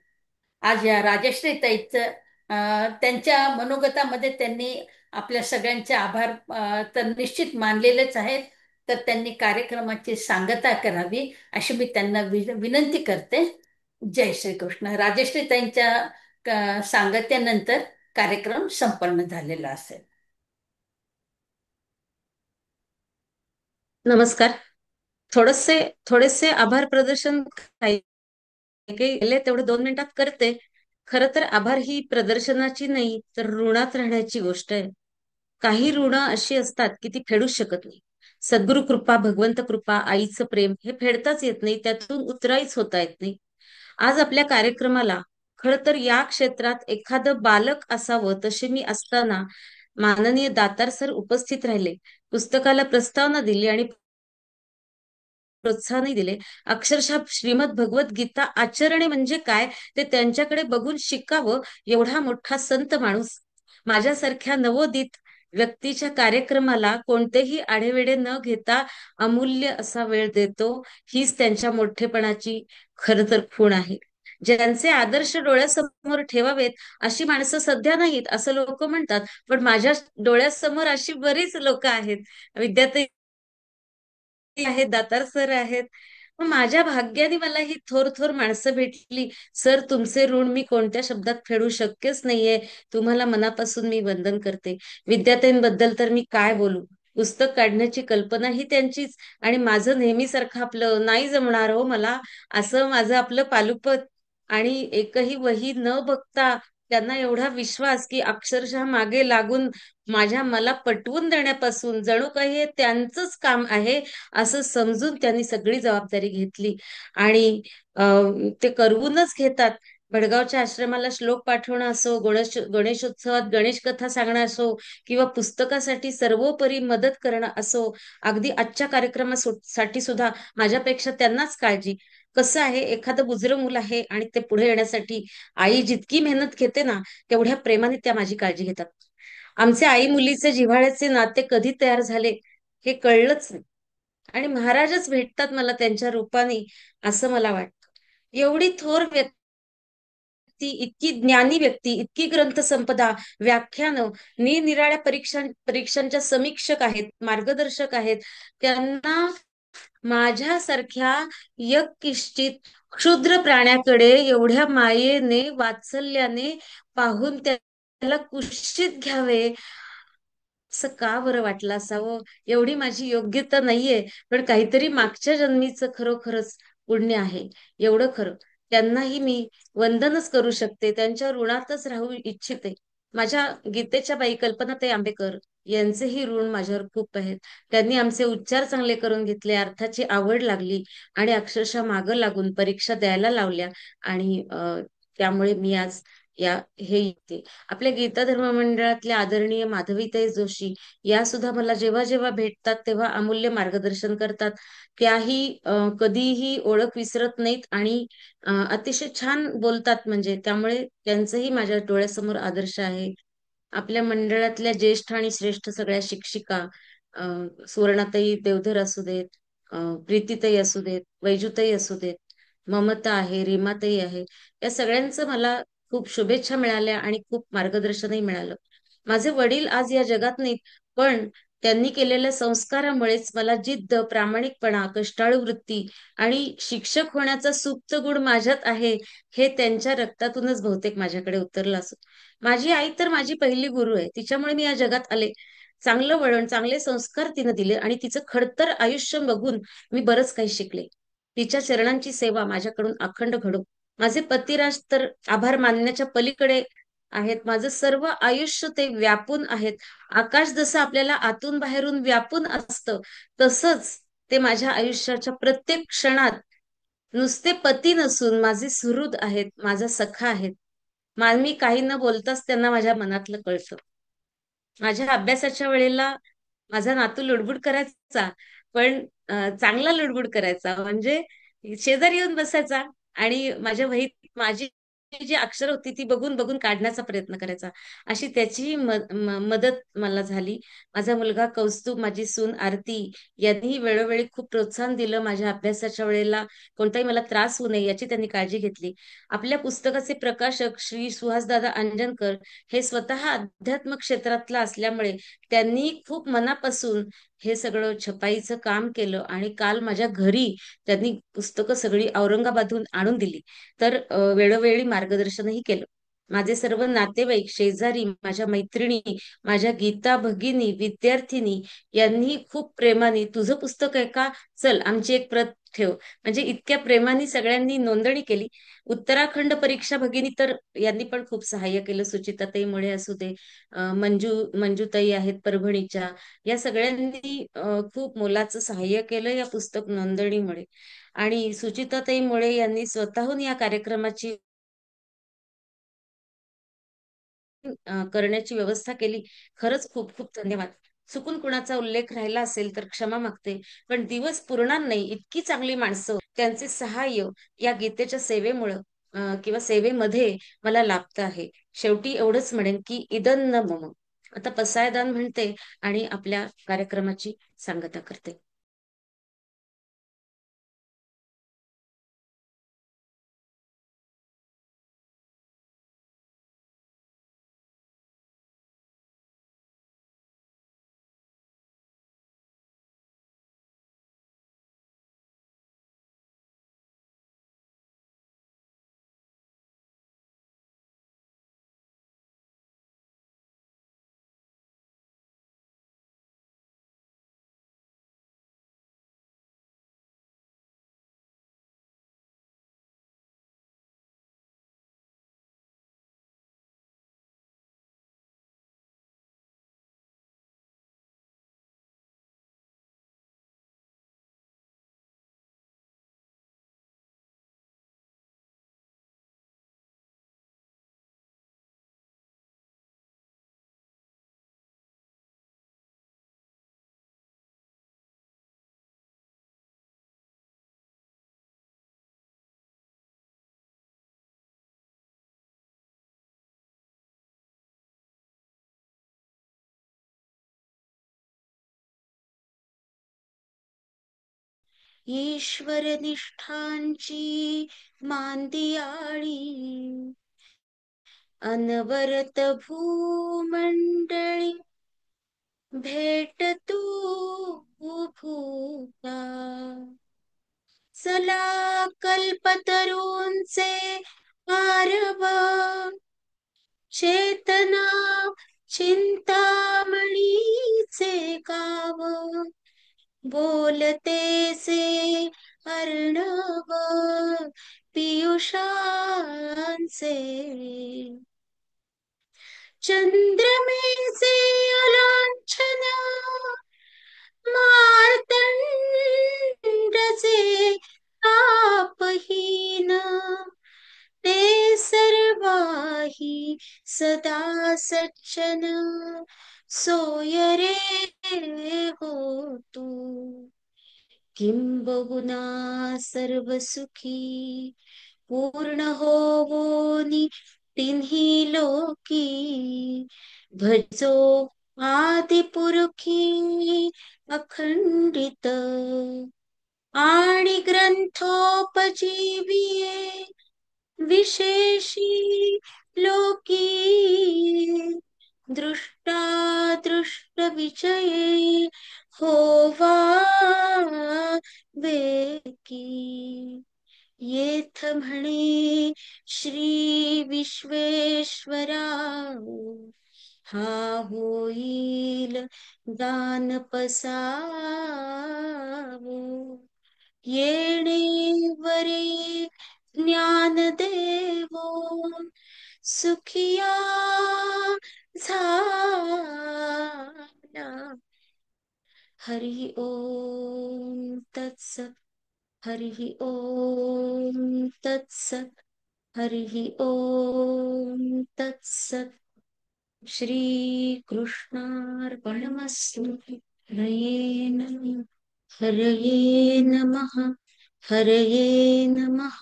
आज या राजश्री ताईचं त्यांच्या मनोगतामध्ये त्यांनी आपल्या सगळ्यांचे आभार तर निश्चित मानलेलेच आहेत. तर त्यांनी कार्यक्रमाची सांगता करावी अशी मी त्यांना विनंती करते. जय श्री कृष्ण. राजश्री त्यांच्या सांगत्यानंतर कार्यक्रम संपन्न झालेला असेल. नमस्कार. थोडेसे थोडेसे आभार प्रदर्शन काही काही केले तेवढे 2 मिनिटात करते. खरं तर आभार ही प्रदर्शनाची नाही तर ऋणात राहण्याची गोष्ट आहे. काही ऋण अशी असतात की ती फेडूच शकत नाही. सद्गुरु कृपा, भगवंत कृपा, आईचं प्रेम हे फेडताच येत नाही, त्यातून उतराईच होता येत नाही. आज आपल्या कार्यक्रमाला खरं तर या क्षेत्रात एखादं बालक असावं तसे मी असताना माननीय दातार सर उपस्थित राहिले, पुस्तकाला प्रस्तावना दिली आणि प्रोत्साहनही दिले. अक्षरशः श्रीमद भगवत गीता आचरणे म्हणजे काय ते त्यांच्याकडे बघून शिकावं एवढा मोठा संत माणूस माझ्यासारख्या नवोदित व्यक्तीच्या कार्यक्रमाला कोणतेही आढेवेढे न घेता अमूल्य असा वेळ देतो. हीच त्यांच्या मोठेपणाची खरं तर खूण आहे. ज्यांचे आदर्श डोळ्यासमोर ठेवावेत अशी माणसं सध्या नाहीत असं लोक म्हणतात, पण माझ्या डोळ्यासमोर अशी बरीच लोक आहेत. विद्यार्थी आहेत, दातार सर आहेत. मग माझ्या भाग्याने मला ही थोर थोर माणसं भेटली. सर, तुमचे ऋण मी कोणत्या शब्दात फेडू शक्यच नाहीये. तुम्हाला मनापासून मी वंदन करते. विद्यार्थ्यांबद्दल तर मी काय बोलू. पुस्तक काढण्याची कल्पना ही त्यांचीच. आणि माझं नेहमीसारखं आपलं नाही जमणार हो मला, असं माझं आपलं पालुपत. आणि एकही वही न बघता त्यांना एवढा विश्वास की अक्षरशः मागे लागून मला पटवून देण्यापासून जणू काही हे त्यांचंच काम आहे असं समजून त्यांनी सगळी जबाबदारी घेतली. आणि ते करवूनच घेतात. भडगावच्या आश्रमाला श्लोक पाठवणं असो, गणेशोत्सवात गणेश कथा सांगणं असो, किंवा पुस्तकासाठी सर्वोपरी मदत करणं असो, अगदी आजच्या कार्यक्रमासाठी सुद्धा माझ्यापेक्षा त्यांनाच काळजी. कसं आहे, एखादं बुजरं मूल आहे आणि ते पुढे येण्यासाठी आई जितकी मेहनत घेते ना, तेवढ्या प्रेमाने त्या माझी काळजी घेतात. आमचे आई मुलीचे जिव्हाळ्याचे नाते कधी तयार झाले हे कळलंच नाही. आणि महाराजच भेटतात मला त्यांच्या रूपाने असं मला वाटतं. एवढी थोर व्यक्ती, इतकी ज्ञानी व्यक्ती, इतकी ग्रंथसंपदा, व्याख्यानं, निरनिराळ्या परीक्षांच्या समीक्षक आहेत, मार्गदर्शक आहेत. त्यांना माझ्यासारख्या यक्किश्चित क्षुद्र प्राण्याकडे एवढ्या मायेने, वात्सल्याने पाहून त्याला कुशीत घ्यावे असं का बरं वाटलं असावं. एवढी माझी योग्यता नाहीये, पण काहीतरी मागच्या जन्मीचं खरोखरच पुण्य आहे, एवढं खरं. त्यांनाही मी वंदनच करू शकते, त्यांच्या ऋणातच राहू इच्छिते. माझ्या गीतेच्या बाई कल्पनाताई आंबेकर यांचेही ऋण माझ्यावर खूप आहेत. त्यांनी आमचे उच्चार चांगले करून घेतले, अर्थाची आवड लागली आणि अक्षरशः मागं लागून परीक्षा द्यायला लावल्या. आणि त्यामुळे मी आज हे येते. आपल्या गीता धर्म मंडळातल्या आदरणीय माधवीताई जोशी या सुद्धा मला जेव्हा जेव्हा भेटतात तेव्हा अमूल्य मार्गदर्शन करतात. त्याही कधीही ओळख विसरत नाहीत आणि अतिशय छान बोलतात. म्हणजे त्यामुळे त्यांचंही माझ्या डोळ्यासमोर आदर्श आहे. आपल्या मंडळातल्या ज्येष्ठ आणि श्रेष्ठ सगळ्या शिक्षिका, सुवर्णाताई देवधर असू देत, प्रीतीताई असू देत, वैजूताई असू देत, ममता आहे, रीमाताई आहे, या सगळ्यांचं मला खूप शुभेच्छा मिळाल्या आणि खूप मार्गदर्शनही मिळालं. माझे वडील आज या जगात नाहीत, पण त्यांनी केलेल्या संस्कारामुळेच मला जिद्द, प्रामाणिकपणा, कष्टाळू वृत्ती आणि शिक्षक होण्याचा सुप्त गुण माझ्यात आहे हे त्यांच्या रक्तातूनच बहुतेक माझ्याकडे उतरलं असं. माझी आई तर माझी पहिली गुरु आहे. तिच्यामुळे मी या जगात आले. चांगलं वळण, चांगले संस्कार तिनं दिले आणि तिचं खडतर आयुष्य बघून मी बरंच काही शिकले. तिच्या चरणांची सेवा माझ्याकडून अखंड घडो. माझे पतिराज तर आभार मानण्याच्या पलीकडे आहेत. माझं सर्व आयुष्य ते व्यापून आहेत. आकाश जसं आपल्याला आतून बाहेरून व्यापून असतं, तसंच ते माझ्या आयुष्याच्या प्रत्येक क्षणात नुसते पती नसून माझे सुहृद आहेत, माझा सखा आहेत. मी काही न बोलताच त्यांना माझ्या मनातलं कळतं. माझ्या अभ्यासाच्या वेळेला माझा नातू लुडबुड करायचा, पण चांगला लुडबुड करायचा. म्हणजे शेजारी येऊन बसायचा आणि माझ्या वहीत माझी जी अक्षर होती ती बघून बघून काढण्याचा प्रयत्न करायचा. अशी त्याची मदत मला झाली. माझा मुलगा कौस्तुभ, माझी सून आरती यांनीही वेळोवेळी खूप प्रोत्साहन दिलं. माझ्या अभ्यासाच्या वेळेला कोणताही मला त्रास होऊ नये याची त्यांनी काळजी घेतली. आपल्या पुस्तकाचे प्रकाशक श्री सुहासदादा अंजनकर हे स्वतः अध्यात्म क्षेत्रातला असल्यामुळे त्यांनी खूप मनापासून हे सगळं छपाईचं काम केलं आणि काल माझ्या घरी त्यांनी पुस्तकं सगळी औरंगाबादहून आणून दिली. तर वेळोवेळी मार्गदर्शनही केलं. माझे सर्व नातेवाईक, शेजारी, माझ्या मैत्रिणी, माझ्या गीता भगिनी, विद्यार्थिनी यांनी खूप प्रेमाने, तुझं पुस्तक आहे का, चल आमची एक प्रत ठेव, म्हणजे इतक्या प्रेमाने सगळ्यांनी नोंदणी केली. उत्तराखंड परीक्षा भगिनी तर यांनी पण खूप सहाय्य केलं. सुचिताताई मुळे असू दे, मंजूताई आहेत परभणीच्या, या सगळ्यांनी खूप मोलाचं सहाय्य केलं या पुस्तक नोंदणीमुळे. आणि सुचिताताई मुळे यांनी स्वतःहून या कार्यक्रमाची करण्याची व्यवस्था केली. खरंच खूप खूप धन्यवाद. चुकून कुणाचा उल्लेख राहिला असेल तर क्षमा मागते, पण दिवस पुरणार नाही इतकी चांगली माणसं, त्यांचे सहाय्य या गीतेच्या सेवेमुळं किंवा सेवेमध्ये मला लाभतं आहे. शेवटी एवढंच म्हणेन की इदं न मम. आता पसायदान म्हणते आणि आपल्या कार्यक्रमाची सांगता करते. ईश्वर निष्ठांची मांदियाळी अनवरत भूमंडळी भेट तू भूता. चला कल्पतरूंचे आरवा, चेतना चिंतामणीचे गाव, बोलतेसे अर्णव पियुषांचे. चंद्रमेचे अलांछन मार्तंडचे तापहीन, ते सर्वाही सदा सज्जन सोय रे हो तू. किंबहुना सर्व सुखी पूर्ण होवोनी तिन्ही लोकी, भजो आदिपुरुखी अखंडित. आणि ग्रंथोपजीविये विशेषी लोकी, दृष्टादृष्ट विजये होवा वेकी. येथ म्हणे श्री विश्वेश्वरा, हा होईल दान पसावो. येणे वरे ज्ञान देवो, सुखिया झाला. हरि ओम तत्सत. हरि ओम तत्सत. हरि ओम तत्सत. श्री कृष्णार्पणमस्तु. हरये नमः. हरये नमः. हरये नमः.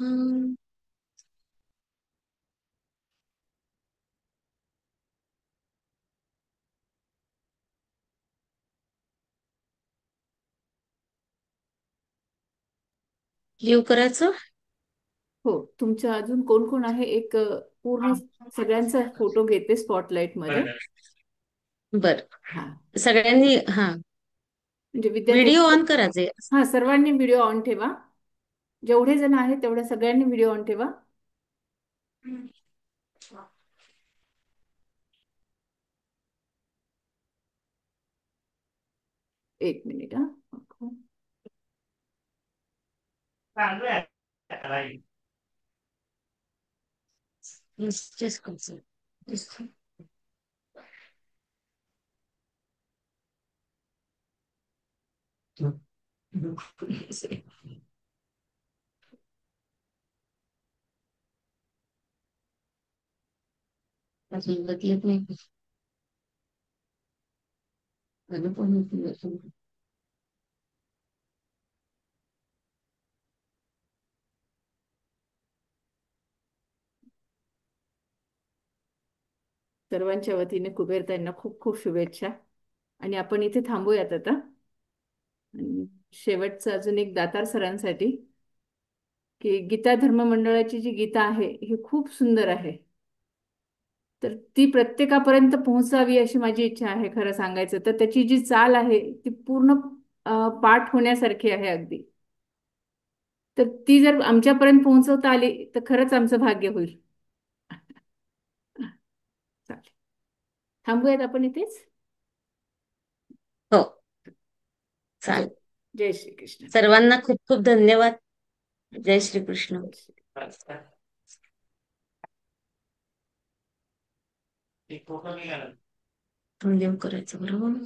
लिव्ह करायचं. हो, तुमच्या अजून कोण कोण आहे एक पूर्ण सगळ्यांचा फोटो घेते स्पॉटलाइट मध्ये. बर, हा, सगळ्यांनी हा म्हणजे व्हिडिओ विद्यार्थ्यांचे. ऑन करायचे. हा, सर्वांनी व्हिडिओ ऑन ठेवा. जेवढे जण आहेत तेवढ्या सगळ्यांनी व्हिडिओ ऑन ठेवा. एक मिनिट हा. चालू आहे. Just consider. Just- अजून बदलत नाही. सर्वांच्या वतीने कुबेरताईंना खूप खूप शुभेच्छा. आणि आपण इथे थांबूयात आता. आणि शेवटचं अजून एक दातार सरांसाठी, की गीता धर्म मंडळाची जी गीता आहे ही खूप सुंदर आहे. तर ती प्रत्येकापर्यंत पोहोचावी अशी माझी इच्छा आहे. खरं सांगायचं तर त्याची जी चाल आहे ती पूर्ण पाठ होण्यासारखी आहे अगदी. तर ती जर आमच्यापर्यंत पोहोचवता आली तर खरंच आमचं भाग्य होईल. चालेल, थांबूयात आपण इथेच. हो, जय चालेल. जय श्री कृष्ण. सर्वांना खूप खूप धन्यवाद. जय श्री कृष्ण. जय श्री एक फोटो निघाला. लिव्ह करायचं बरोबर.